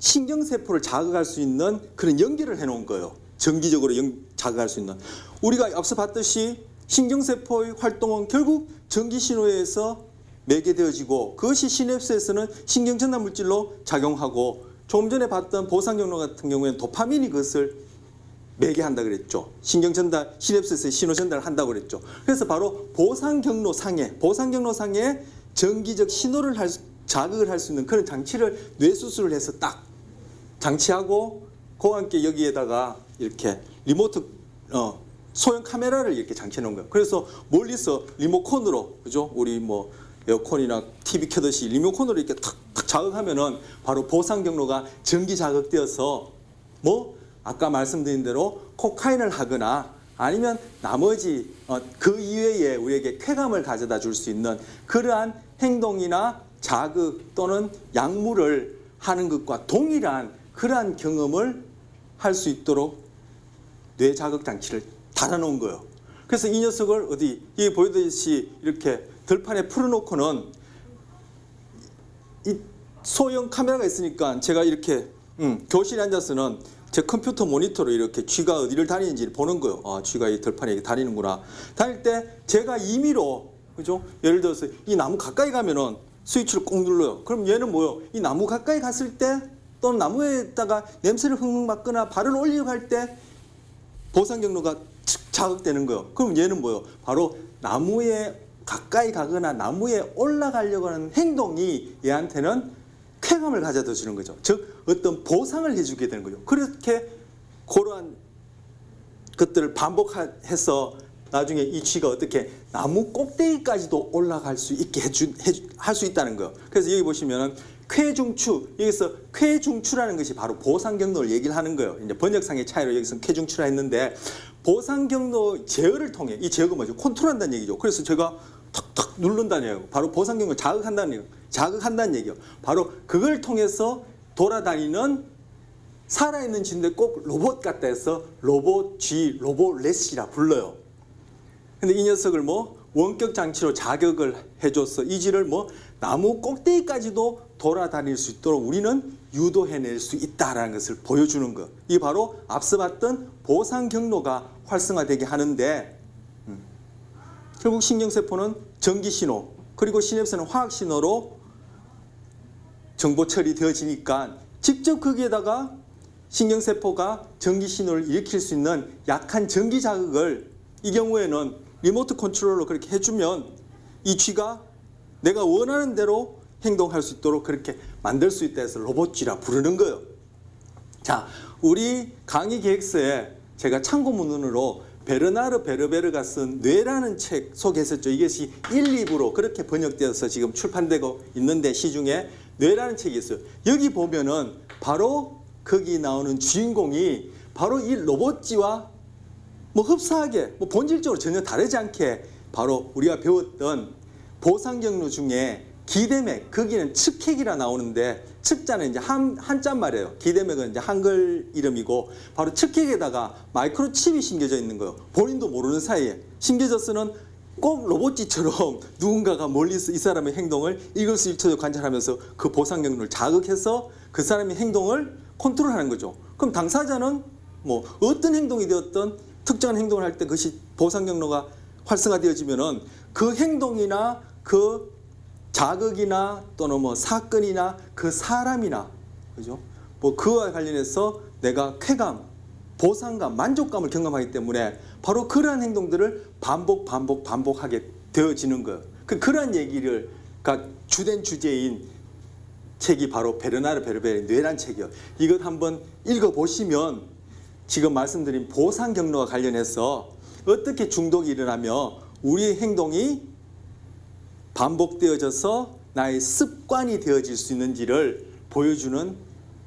신경세포를 자극할 수 있는 그런 연결을 해 놓은 거예요. 전기적으로 자극할 수 있는. 우리가 앞서 봤듯이 신경세포의 활동은 결국 전기신호에 의해서 매개되어지고, 그것이 시냅스에서는 신경전달 물질로 작용하고, 조금 전에 봤던 보상경로 같은 경우에는 도파민이 그것을 매개한다 그랬죠. 신경전달, 시냅스에서 신호 전달을 한다고 그랬죠. 그래서 바로 보상경로상에 전기적 신호를 자극을 할 수 있는 그런 장치를 뇌수술을 해서 딱 장치하고, 그와 함께 여기에다가 이렇게 리모트 소형 카메라를 이렇게 장치해 놓은 거예요. 그래서 멀리서 리모컨으로, 그죠? 우리 에어컨이나 TV 켜듯이 리모컨으로 이렇게 탁탁 자극하면은 바로 보상 경로가 전기 자극되어서 아까 말씀드린 대로 코카인을 하거나 아니면 나머지 그 이외에 우리에게 쾌감을 가져다 줄 수 있는 그러한 행동이나 자극 또는 약물을 하는 것과 동일한 그러한 경험을 할 수 있도록 뇌 자극 장치를 달아놓은 거예요. 그래서 이 녀석을 여기 보여드리듯이 이렇게 들판에 풀어놓고는 이 소형 카메라가 있으니까 제가 이렇게 교실에 앉아서는 제 컴퓨터 모니터로 이렇게 쥐가 어디를 다니는지 보는 거예요. 쥐가 이 들판에 다니는구나. 다닐 때 제가 임의로, 그죠? 예를 들어서 이 나무 가까이 가면은 스위치를 꼭 눌러요. 그럼 얘는 이 나무 가까이 갔을 때, 또는 나무에다가 냄새를 흠흠 맡거나 발을 올리려고 할 때 보상 경로가 자극되는 거예요. 그럼 얘는 바로 나무에 가까이 가거나 나무에 올라가려고 하는 행동이 얘한테는 쾌감을 가져다 주는 거죠. 즉 어떤 보상을 해주게 되는 거죠. 그렇게 그러한 것들을 반복해서 나중에 이 쥐가 어떻게 나무 꼭대기까지도 올라갈 수 있게 할 수 있다는 거예요. 그래서 여기 보시면은 쾌중추, 여기서 쾌중추라는 것이 바로 보상 경로를 얘기를 하는 거예요. 이제 번역상의 차이로 여기서 쾌중추라 했는데, 보상 경로 제어를 통해, 이 제어가 뭐죠? 컨트롤한다는 얘기죠. 그래서 제가 탁탁 누른다는 얘기예요. 바로 보상 경로를 자극한다는 얘기예요. 바로 그걸 통해서 돌아다니는 살아있는 쥐인데 꼭 로봇 같다 해서 로봇쥐, 로봇렛이라 불러요. 근데 이 녀석을 원격 장치로 자극을 해줘서 이 쥐를 나무 꼭대기까지도 돌아다닐 수 있도록 우리는 유도해낼 수 있다는 것을 보여주는 것. 이게 바로 앞서 봤던 보상 경로가 활성화되게 하는데, 결국 신경세포는 전기신호, 그리고 시냅스는 화학신호로 정보 처리되어지니까 직접 거기에다가 신경세포가 전기신호를 일으킬 수 있는 약한 전기 자극을 이 경우에는 리모트 컨트롤로 그렇게 해주면 이 쥐가 내가 원하는 대로 행동할 수 있도록 그렇게 만들 수 있다 해서 로봇쥐라 부르는 거예요. 자, 우리 강의 계획서에 제가 참고문으로 베르나르 베르베르가 쓴 뇌라는 책 소개했었죠. 이것이 1, 2부로 그렇게 번역되어서 지금 출판되고 있는데 시중에 뇌라는 책이 있어요. 여기 보면은 바로 거기 나오는 주인공이 바로 이 로봇쥐와 뭐 흡사하게 뭐 본질적으로 전혀 다르지 않게 바로 우리가 배웠던 보상경로 중에 기대맥, 거기는 측핵이라 나오는데 측자는 이제 한자 말이에요. 기대맥은 이제 한글 이름이고 바로 측핵에다가 마이크로칩이 심겨져 있는 거예요. 본인도 모르는 사이에 심겨져서는 꼭 로봇쥐처럼 누군가가 멀리서 이 사람의 행동을 일거수일투족 관찰하면서 그 보상경로를 자극해서 그 사람의 행동을 컨트롤하는 거죠. 그럼 당사자는 뭐 어떤 행동이 되었던 특정한 행동을 할 때 그것이 보상경로가 활성화되어지면은 그 행동이나 그 자극이나 또는 뭐 사건이나 그 사람이나 그죠? 뭐 그와 관련해서 내가 쾌감, 보상감, 만족감을 경험하기 때문에 바로 그러한 행동들을 반복하게 되어지는 거예요. 그러한 얘기를 주된 주제인 책이 바로 베르나르 베르베르의 뇌란 책이에요. 이것 한번 읽어보시면 지금 말씀드린 보상 경로와 관련해서 어떻게 중독이 일어나며 우리의 행동이 반복되어져서 나의 습관이 되어질 수 있는지를 보여주는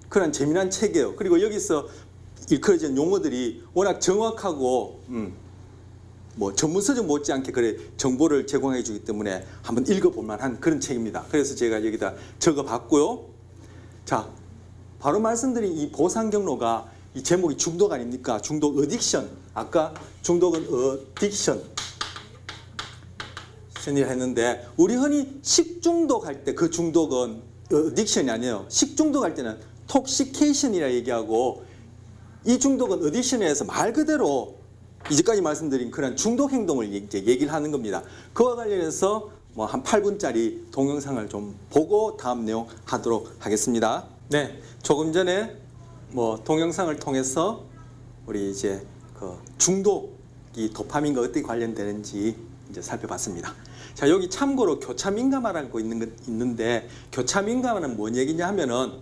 그런 재미난 책이에요. 그리고 여기서 일컬어진 용어들이 워낙 정확하고 뭐 전문서적 못지않게 그래 정보를 제공해 주기 때문에 한번 읽어볼 만한 그런 책입니다. 그래서 제가 여기다 적어봤고요. 자, 바로 말씀드린 이 보상 경로가 이 제목이 중독 아닙니까? 중독 어딕션. 아까 중독은 어딕션 이라 했는데 우리 흔히 식중독 할 때 그 중독은 어딕션이 아니에요. 식중독 할 때는 톡시케이션이라 얘기하고 이 중독은 어딕션에서 말 그대로 이제까지 말씀드린 그런 중독 행동을 이제 얘기를 하는 겁니다. 그와 관련해서 뭐 한 8분짜리 동영상을 좀 보고 다음 내용 하도록 하겠습니다. 네, 조금 전에 뭐 동영상을 통해서 우리 이제 그 중독이 도파민과 어떻게 관련되는지 이제 살펴봤습니다. 자, 여기 참고로 교차 민감화라고 있는데 교차 민감화는 뭔 얘기냐 하면은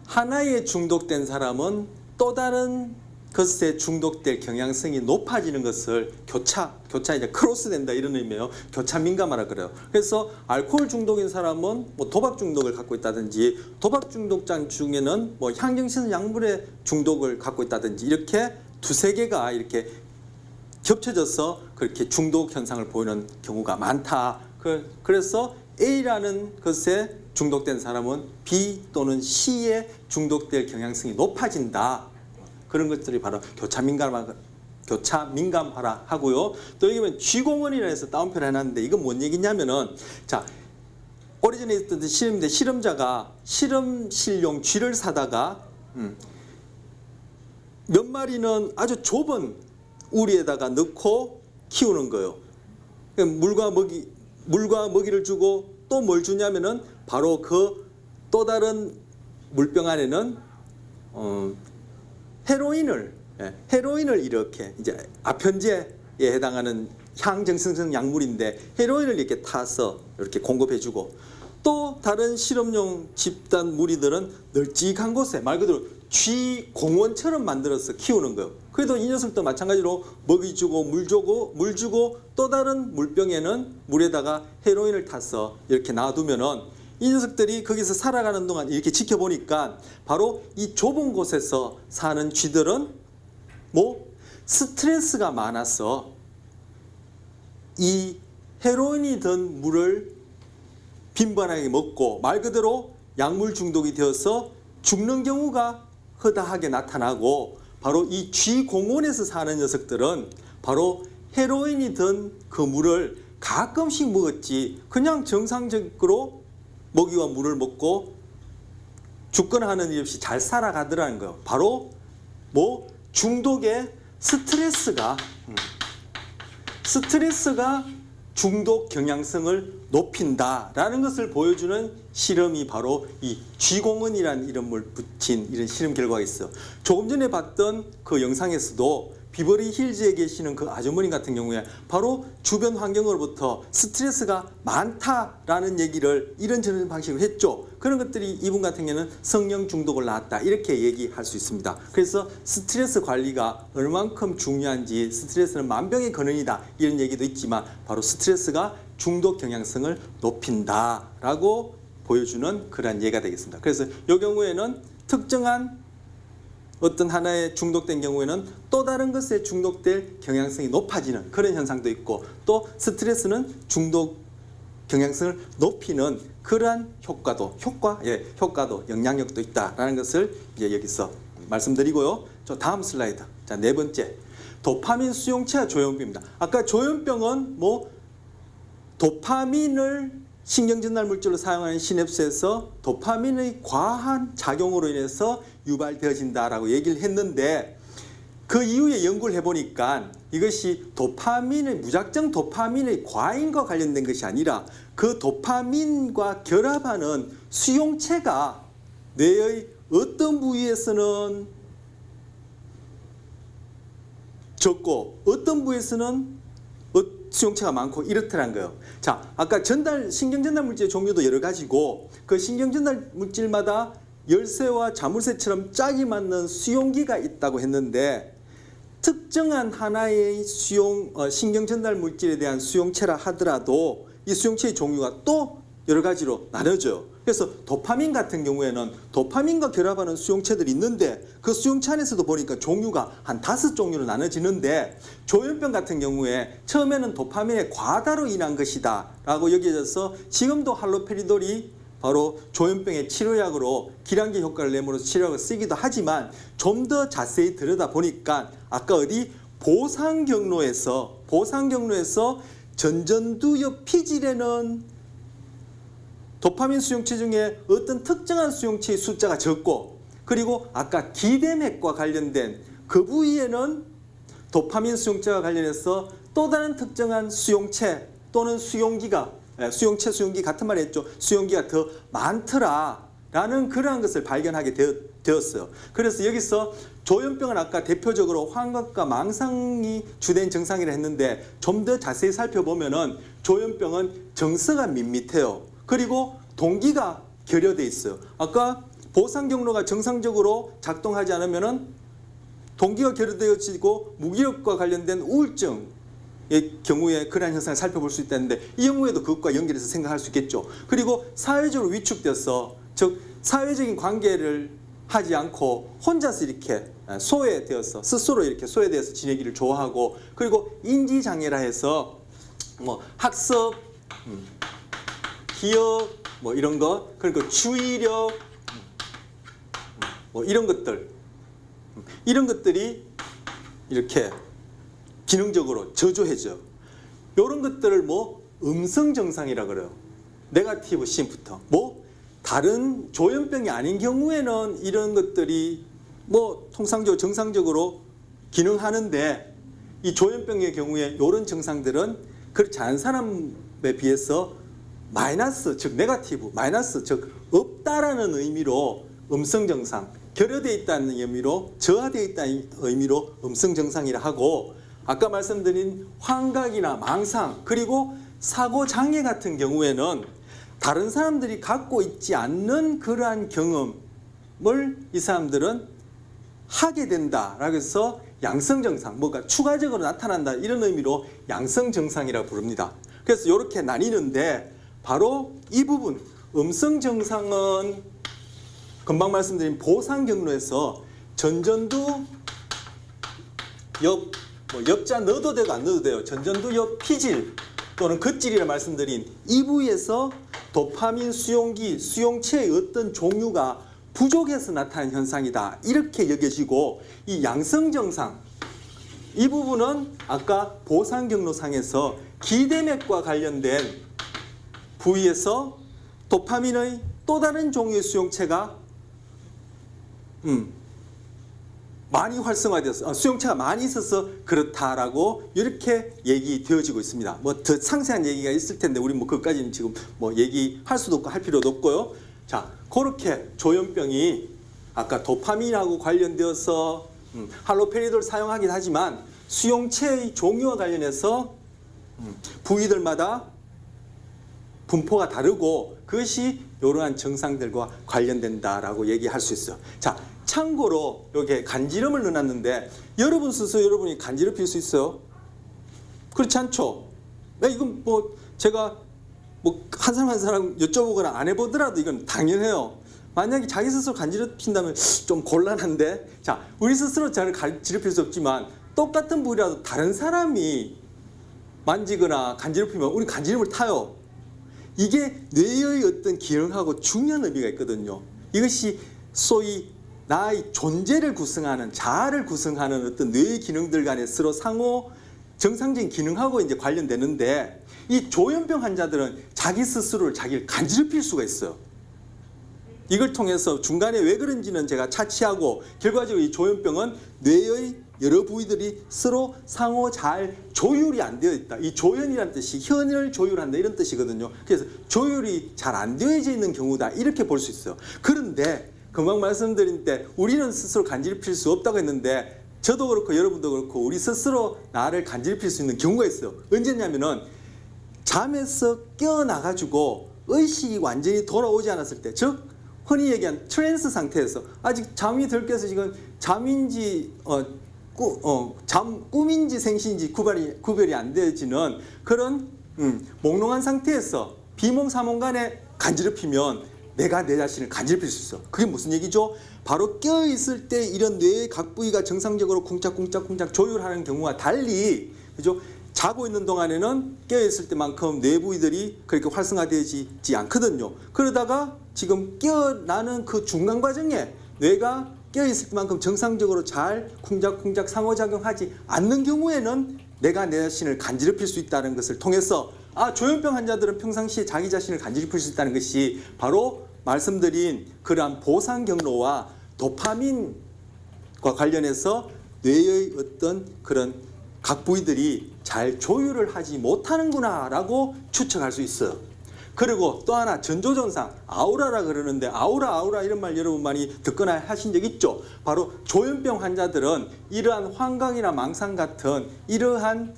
하나에 중독된 사람은 또 다른 것에 중독될 경향성이 높아지는 것을 교차 이제 크로스된다 이런 의미예요. 교차 민감화라 그래요. 그래서 알코올 중독인 사람은 뭐 도박 중독을 갖고 있다든지 도박 중독자 중에는 뭐 향정신 약물의 중독을 갖고 있다든지 이렇게 두세 개가 이렇게 겹쳐져서 그렇게 중독 현상을 보이는 경우가 많다. 그래서 A라는 것에 중독된 사람은 B 또는 C에 중독될 경향성이 높아진다. 그런 것들이 바로 교차 민감화라 하고요. 또 여기 보면 쥐공원이라 해서 따옴표를 해놨는데 이건 뭔 얘기냐면은 자, 오래전에 있던 실험인데 실험자가 실험실용 쥐를 사다가 몇 마리는 아주 좁은 우리에다가 넣고 키우는 거예요. 물과 먹이를 주고 또 뭘 주냐면은 바로 그 또 다른 물병 안에는 헤로인을 이렇게 이제 아편제에 해당하는 향정신성 약물인데 헤로인을 이렇게 타서 이렇게 공급해주고 또 다른 실험용 집단 무리들은 널찍한 곳에 말 그대로 쥐 공원처럼 만들어서 키우는 거예요. 그래도 이 녀석도 마찬가지로 먹이 주고 물 주고 또 다른 물병에는 물에다가 헤로인을 타서 이렇게 놔두면은 이 녀석들이 거기서 살아가는 동안 이렇게 지켜보니까 바로 이 좁은 곳에서 사는 쥐들은 뭐 스트레스가 많아서 이 헤로인이 든 물을 빈번하게 먹고 말 그대로 약물 중독이 되어서 죽는 경우가 허다하게 나타나고 바로 이 쥐공원에서 사는 녀석들은 바로 헤로인이 든 그 물을 가끔씩 먹었지 그냥 정상적으로 먹이와 물을 먹고 죽거나 하는 일 없이 잘 살아가더라는 거예요. 바로 뭐 중독의 스트레스가 중독 경향성을 높인다라는 것을 보여주는 실험이 바로 이 쥐공원이라는 이름을 붙인 이런 실험 결과가 있어요. 조금 전에 봤던 그 영상에서도 비버리 힐즈에 계시는 그 아주머니 같은 경우에 바로 주변 환경으로부터 스트레스가 많다라는 얘기를 이런저런 방식으로 했죠. 그런 것들이 이분 같은 경우는 성령 중독을 낳았다 이렇게 얘기할 수 있습니다. 그래서 스트레스 관리가 얼만큼 중요한지, 스트레스는 만병의 근원이다 이런 얘기도 있지만 바로 스트레스가 중독 경향성을 높인다라고 보여주는 그러한 예가 되겠습니다. 그래서 이 경우에는 특정한 어떤 하나에 중독된 경우에는 또 다른 것에 중독될 경향성이 높아지는 그런 현상도 있고, 또 스트레스는 중독 경향성을 높이는 그러한 효과도 영향력도 있다라는 것을 이제 여기서 말씀드리고요. 저 다음 슬라이드. 자, 네 번째. 도파민 수용체와 조현병입니다. 아까 조현병은 뭐 도파민을 신경전달 물질로 사용하는 시냅스에서 도파민의 과한 작용으로 인해서 유발되어진다라고 얘기를 했는데, 그 이후에 연구를 해보니까 이것이 도파민의 무작정 도파민의 과잉과 관련된 것이 아니라 그 도파민과 결합하는 수용체가 뇌의 어떤 부위에서는 적고 어떤 부위에서는 수용체가 많고 이렇더란 거예요. 자, 아까 신경전달 물질의 종류도 여러 가지고 그 신경전달 물질마다 열쇠와 자물쇠처럼 짝이 맞는 수용기가 있다고 했는데, 특정한 하나의 신경전달 물질에 대한 수용체라 하더라도 이 수용체의 종류가 또 여러 가지로 나눠져요. 그래서 도파민 같은 경우에는 도파민과 결합하는 수용체들이 있는데 그 수용체 안에서도 보니까 종류가 한 5종류로 나눠지는데, 조현병 같은 경우에 처음에는 도파민의 과다로 인한 것이다 라고 여겨져서 지금도 할로페리돌이 바로 조현병의 치료약으로 기량기 효과를 내므로써 치료약을 쓰기도 하지만, 좀 더 자세히 들여다보니까 아까 어디 보상경로에서 전전두엽 피질에는 도파민 수용체 중에 어떤 특정한 수용체의 숫자가 적고, 그리고 아까 기대맥과 관련된 그 부위에는 도파민 수용체와 관련해서 또 다른 특정한 수용체 또는 수용기가 수용기 같은 말 했죠. 수용기가 더 많더라라는 그러한 것을 발견하게 되었어요. 그래서 여기서 조현병은 아까 대표적으로 환각과 망상이 주된 증상이라 했는데, 좀 더 자세히 살펴보면은 조현병은 정서가 밋밋해요. 그리고 동기가 결여되어 있어요. 아까 보상 경로가 정상적으로 작동하지 않으면은 동기가 결여되어지고 무기력과 관련된 우울증의 경우에 그러한 현상을 살펴볼 수 있다는데, 이 경우에도 그것과 연결해서 생각할 수 있겠죠. 그리고 사회적으로 위축돼서, 즉 사회적인 관계를 하지 않고 혼자서 이렇게 소외되어서 스스로 이렇게 소외되어서 지내기를 좋아하고, 그리고 인지장애라 해서 뭐 학습, 기억 뭐 이런 거, 그리고 주의력 뭐 이런 것들이 이렇게 기능적으로 저조해져. 이런 것들을 뭐 음성 증상이라 그래요. 네거티브 심프터. 뭐 다른 조현병이 아닌 경우에는 이런 것들이 뭐 통상적으로 정상적으로 기능하는데, 이 조현병의 경우에 이런 증상들은 그렇지 않은 사람에 비해서 마이너스, 즉 네거티브, 마이너스, 즉 없다라는 의미로 음성 증상, 결여되어 있다는 의미로, 저하되어 있다는 의미로 음성 증상이라 하고, 아까 말씀드린 환각이나 망상, 그리고 사고 장애 같은 경우에는 다른 사람들이 갖고 있지 않는 그러한 경험을 이 사람들은 하게 된다라고 해서 양성 증상, 뭔가 추가적으로 나타난다 이런 의미로 양성 증상이라고 부릅니다. 그래서 이렇게 나뉘는데, 바로 이 부분 음성 증상은 금방 말씀드린 보상 경로에서 전전두 엽자 넣어도 되고 안 넣어도 돼요. 전전두 엽 피질 또는 겉질이라 말씀드린 이 부위에서 도파민 수용기, 수용체의 어떤 종류가 부족해서 나타나는 현상이다 이렇게 여겨지고, 이 양성 증상 이 부분은 아까 보상 경로상에서 기대맥과 관련된 부위에서 도파민의 또 다른 종류의 수용체가 많이 활성화되어서 수용체가 많이 있어서 그렇다라고 이렇게 얘기되어지고 있습니다. 뭐 더 상세한 얘기가 있을 텐데 우리 뭐 그것까지는 지금 뭐 얘기할 수도 없고 할 필요도 없고요. 자, 그렇게 조현병이 아까 도파민하고 관련되어서 할로페리도를 사용하긴 하지만 수용체의 종류와 관련해서 부위들마다 분포가 다르고 그것이 이러한 증상들과 관련된다라고 얘기할 수 있어요. 자, 참고로 여기에 간지럼을 넣어놨는데 여러분 스스로 여러분이 간지럽힐 수 있어요? 그렇지 않죠? 이건 뭐 제가 뭐 한 사람 한 사람 여쭤보거나 안 해보더라도 이건 당연해요. 만약에 자기 스스로 간지럽힌다면 좀 곤란한데, 자, 우리 스스로 잘 간지럽힐 수 없지만 똑같은 부위라도 다른 사람이 만지거나 간지럽히면 우리 간지럼을 타요. 이게 뇌의 어떤 기능하고 중요한 의미가 있거든요. 이것이 소위 나의 존재를 구성하는, 자아를 구성하는 어떤 뇌의 기능들 간에 서로 상호 정상적인 기능하고 이제 관련되는데, 이 조현병 환자들은 자기 스스로를 자기를 간지럽힐 수가 있어요. 이걸 통해서 중간에 왜 그런지는 제가 차치하고, 결과적으로 이 조현병은 뇌의 여러 부위들이 서로 상호 잘 조율이 안 되어 있다. 이 조현이라는 뜻이 현을 조율한다 이런 뜻이거든요. 그래서 조율이 잘 안 되어져 있는 경우다 이렇게 볼 수 있어요. 그런데 금방 말씀드린 때 우리는 스스로 간지럽힐 수 없다고 했는데, 저도 그렇고 여러분도 그렇고 우리 스스로 나를 간지럽힐 수 있는 경우가 있어요. 언제냐면은 잠에서 깨어나가지고 의식이 완전히 돌아오지 않았을 때, 즉 흔히 얘기한 트랜스 상태에서 아직 잠이 덜 깨서 지금 잠인지 꿈인지 생시인지 구별이 안 되어지는 그런 몽롱한 상태에서 비몽사몽간에 간지럽히면 내가 내 자신을 간지럽힐 수 있어. 그게 무슨 얘기죠? 바로 깨어있을 때 이런 뇌의 각 부위가 정상적으로 쿵짝쿵짝쿵짝 조율하는 경우와 달리, 그죠? 자고 있는 동안에는 깨어있을 때만큼 뇌 부위들이 그렇게 활성화되지 않거든요. 그러다가 지금 깨어나는 그 중간 과정에 뇌가 깨어있을 때만큼 정상적으로 잘 쿵짝쿵짝 상호작용하지 않는 경우에는 내가 내 자신을 간지럽힐 수 있다는 것을 통해서, 조현병 환자들은 평상시에 자기 자신을 간지럽힐 수 있다는 것이 바로 말씀드린 그러한 보상 경로와 도파민과 관련해서 뇌의 어떤 그런 각 부위들이 잘 조율을 하지 못하는구나 라고 추측할 수 있어요. 그리고 또 하나, 전조증상, 아우라라 그러는데, 아우라 이런 말 여러분 많이 듣거나 하신 적 있죠? 바로 조현병 환자들은 이러한 환각이나 망상 같은 이러한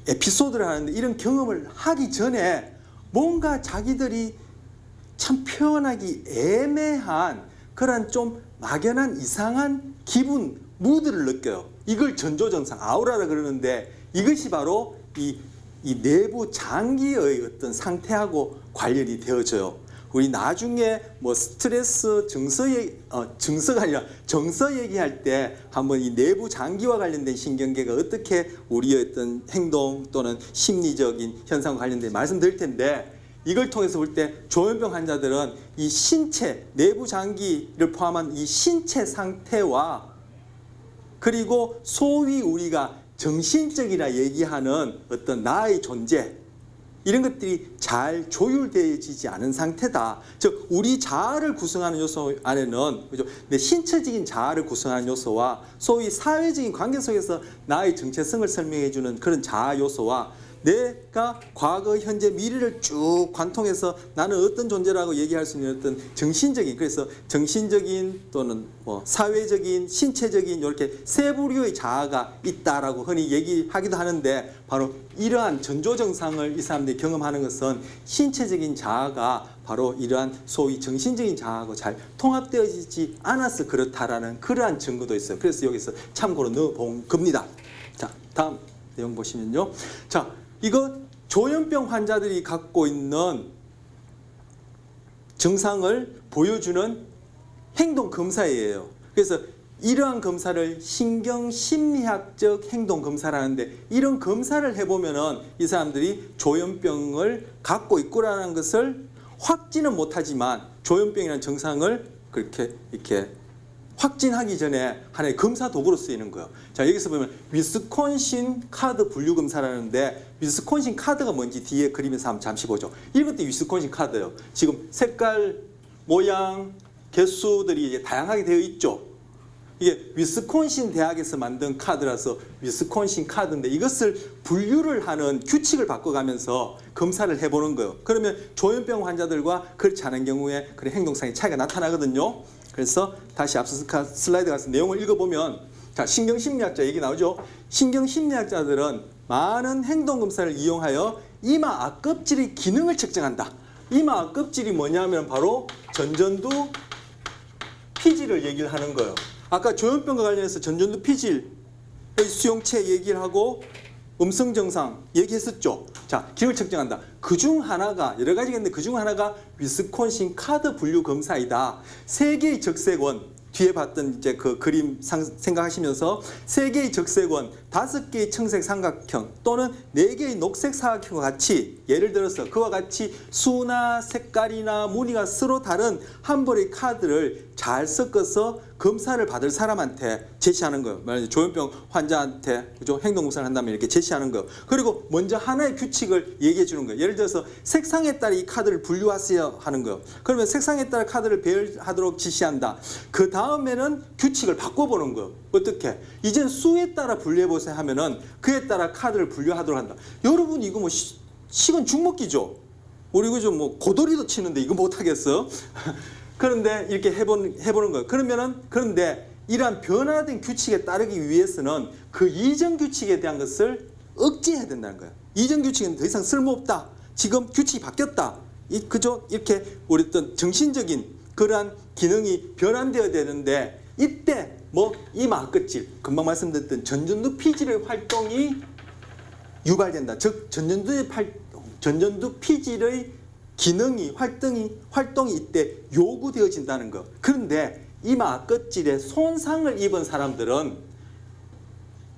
에피소드를 하는데, 이런 경험을 하기 전에 뭔가 자기들이 참 표현하기 애매한 그런 좀 막연한 이상한 기분, 무드를 느껴요. 이걸 전조증상, 아우라라 그러는데, 이것이 바로 이 내부 장기의 어떤 상태하고 관련이 되어져요. 우리 나중에 뭐 스트레스 증서가 아니라 정서 얘기할 때 한번 이 내부 장기와 관련된 신경계가 어떻게 우리의 어떤 행동 또는 심리적인 현상과 관련된 말씀드릴 텐데, 이걸 통해서 볼 때 조현병 환자들은 이 신체, 내부 장기를 포함한 이 신체 상태와, 그리고 소위 우리가 정신적이라 얘기하는 어떤 나의 존재, 이런 것들이 잘 조율되어지지 않은 상태다. 즉 우리 자아를 구성하는 요소 안에는, 그죠? 내 신체적인 자아를 구성하는 요소와 소위 사회적인 관계 속에서 나의 정체성을 설명해주는 그런 자아 요소와, 내가 과거, 현재, 미래를 쭉 관통해서 나는 어떤 존재라고 얘기할 수 있는 어떤 정신적인, 그래서 정신적인 또는 뭐 사회적인, 신체적인 이렇게 세 부류의 자아가 있다라고 흔히 얘기하기도 하는데, 바로 이러한 전조증상을 이 사람들이 경험하는 것은 신체적인 자아가 바로 이러한 소위 정신적인 자아하고 잘 통합되어지지 않아서 그렇다라는 그러한 증거도 있어요. 그래서 여기서 참고로 넣어본 겁니다. 자, 다음 내용 보시면요. 자, 이거 조현병 환자들이 갖고 있는 증상을 보여주는 행동 검사예요. 그래서 이러한 검사를 신경심리학적 행동 검사라는데, 이런 검사를 해보면은 이 사람들이 조현병을 갖고 있구라는 것을 확진은 못하지만 조현병이라는 증상을 그렇게 이렇게 확진하기 전에 하나의 검사 도구로 쓰이는 거예요. 자, 여기서 보면 위스콘신 카드 분류 검사라는데, 위스콘신 카드가 뭔지 뒤에 그림에서 한번 잠시 보죠. 이것도 위스콘신 카드예요. 지금 색깔, 모양, 개수들이 이제 다양하게 되어 있죠. 이게 위스콘신 대학에서 만든 카드라서 위스콘신 카드인데, 이것을 분류를 하는 규칙을 바꿔가면서 검사를 해보는 거예요. 그러면 조현병 환자들과 그렇지 않은 경우에 그런 행동상의 차이가 나타나거든요. 그래서 다시 앞서 슬라이드 가서 내용을 읽어보면, 자, 신경심리학자 얘기 나오죠. 신경심리학자들은 많은 행동검사를 이용하여 이마 앞껍질의 기능을 측정한다. 이마 앞껍질이 뭐냐면 바로 전전두 피질을 얘기를 하는 거예요. 아까 조현병과 관련해서 전전두 피질의 수용체 얘기를 하고 음성 정상 얘기했었죠. 자, 기능을 측정한다. 그중 하나가 여러 가지가 있는데 그중 하나가 위스콘신 카드 분류 검사이다. 3개의 적색원 뒤에 봤던 이제 그 그림 생각하시면서 3개의 적색원, 5개의 청색 삼각형 또는 4개의 녹색 사각형과 같이 예를 들어서 그와 같이 수나 색깔이나 무늬가 서로 다른 한 벌의 카드를 잘 섞어서 검사를 받을 사람한테 제시하는 거예요. 말하자면 조현병 환자한테 그죠? 행동검사를 한다면 이렇게 제시하는 거예요. 그리고 먼저 하나의 규칙을 얘기해 주는 거예요. 예를 들어서 색상에 따라 이 카드를 분류하세요 하는 거예요. 그러면 색상에 따라 카드를 배열하도록 지시한다. 그 다음에는 규칙을 바꿔보는 거예요. 어떻게? 이젠 수에 따라 분류해보세요 하면은 그에 따라 카드를 분류하도록 한다. 여러분 이거 뭐 식은 죽먹기죠. 우리 그죠? 뭐 고돌이도 치는데 이거 못하겠어? 그런데 이렇게 해보는 거예요. 그런데 이러한 변화된 규칙에 따르기 위해서는 그 이전 규칙에 대한 것을 억제해야 된다는 거예요. 이전 규칙은 더 이상 쓸모없다. 지금 규칙이 바뀌었다. 그죠? 이렇게 우리 어떤 정신적인 그러한 기능이 변환되어야 되는데 이때 뭐 이마 앞껍질, 금방 말씀드렸던 전전두 피질의 활동이 유발된다. 즉 전전두 피질의 기능이 활동이 이때 요구되어진다는 것. 그런데 이마 앞껍질에 손상을 입은 사람들은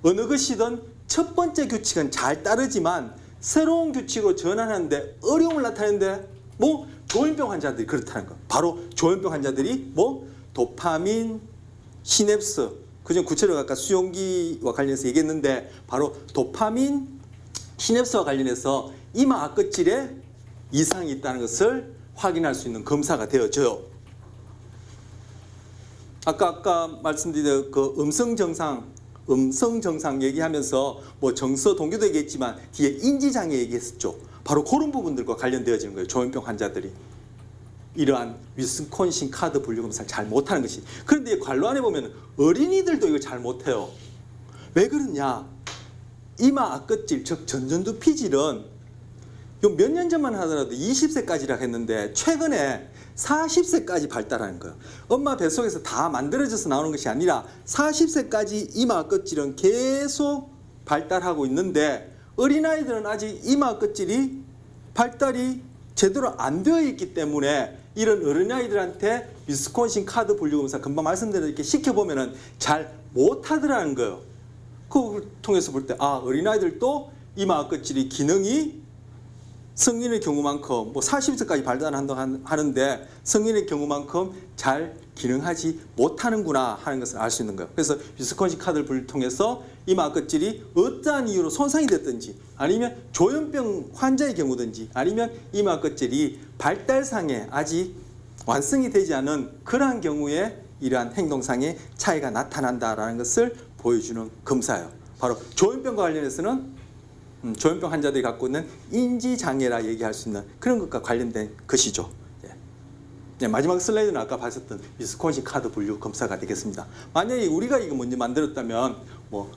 어느 것이든 첫 번째 규칙은 잘 따르지만 새로운 규칙으로 전환하는데 어려움을 나타내는데 뭐 조현병 환자들이 그렇다는 거. 바로 조현병 환자들이 뭐 도파민, 시냅스, 그중 구체적으로 아까 수용기와 관련해서 얘기했는데 바로 도파민, 시냅스와 관련해서 이마 앞껍질에 이상이 있다는 것을 확인할 수 있는 검사가 되어져요. 아까 말씀드린 그 음성 정상 얘기하면서 뭐 정서 동기도 얘기했지만 뒤에 인지장애 얘기했었죠. 바로 그런 부분들과 관련되어지는 거예요. 조현병 환자들이 이러한 위스콘신 카드 분류 검사를 잘 못하는 것이. 그런데 관로 안에 보면 어린이들도 이걸 잘 못해요. 왜 그러냐? 이마 앞껍질 즉 전전두 피질은 몇 년 전만 하더라도 20세까지라 했는데 최근에 40세까지 발달하는 거예요. 엄마 뱃속에서 다 만들어져서 나오는 것이 아니라 40세까지 이마 앞껍질은 계속 발달하고 있는데 어린아이들은 아직 이마 앞껍질이 발달이 제대로 안 되어 있기 때문에 이런 어린아이들한테 위스콘신 카드 분류 검사 금방 말씀드린 이렇게 시켜보면은 잘 못하더라는 거예요. 그걸 통해서 볼 때 어린아이들도 이마 앞껍질이 기능이 성인의 경우만큼 뭐 40세까지 발달한다고 하는데 성인의 경우만큼 잘 기능하지 못하는구나 하는 것을 알 수 있는 거예요. 그래서 위스콘신 카드를 통해서 이마 앞껍질이 어떠한 이유로 손상이 됐든지 아니면 조현병 환자의 경우든지 아니면 이마 앞껍질이 발달상에 아직 완성이 되지 않은 그러한 경우에 이러한 행동상의 차이가 나타난다라는 것을 보여주는 검사예요. 바로 조현병과 관련해서는 조현병 환자들이 갖고 있는 인지장애라 얘기할 수 있는 그런 것과 관련된 것이죠. 마지막 슬라이드는 아까 봤었던 위스콘신 카드 분류 검사가 되겠습니다. 만약에 우리가 이거 먼저 만들었다면 뭐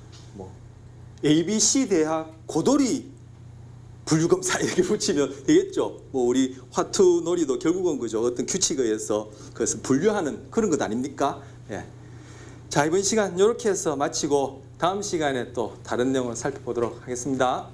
ABC 대학 고돌이 분류 검사 이렇게 붙이면 되겠죠. 뭐 우리 화투놀이도 결국은 그죠. 어떤 규칙에 의해서 그것을 분류하는 그런 것 아닙니까? 예. 자, 이번 시간 이렇게 해서 마치고 다음 시간에 또 다른 내용을 살펴보도록 하겠습니다.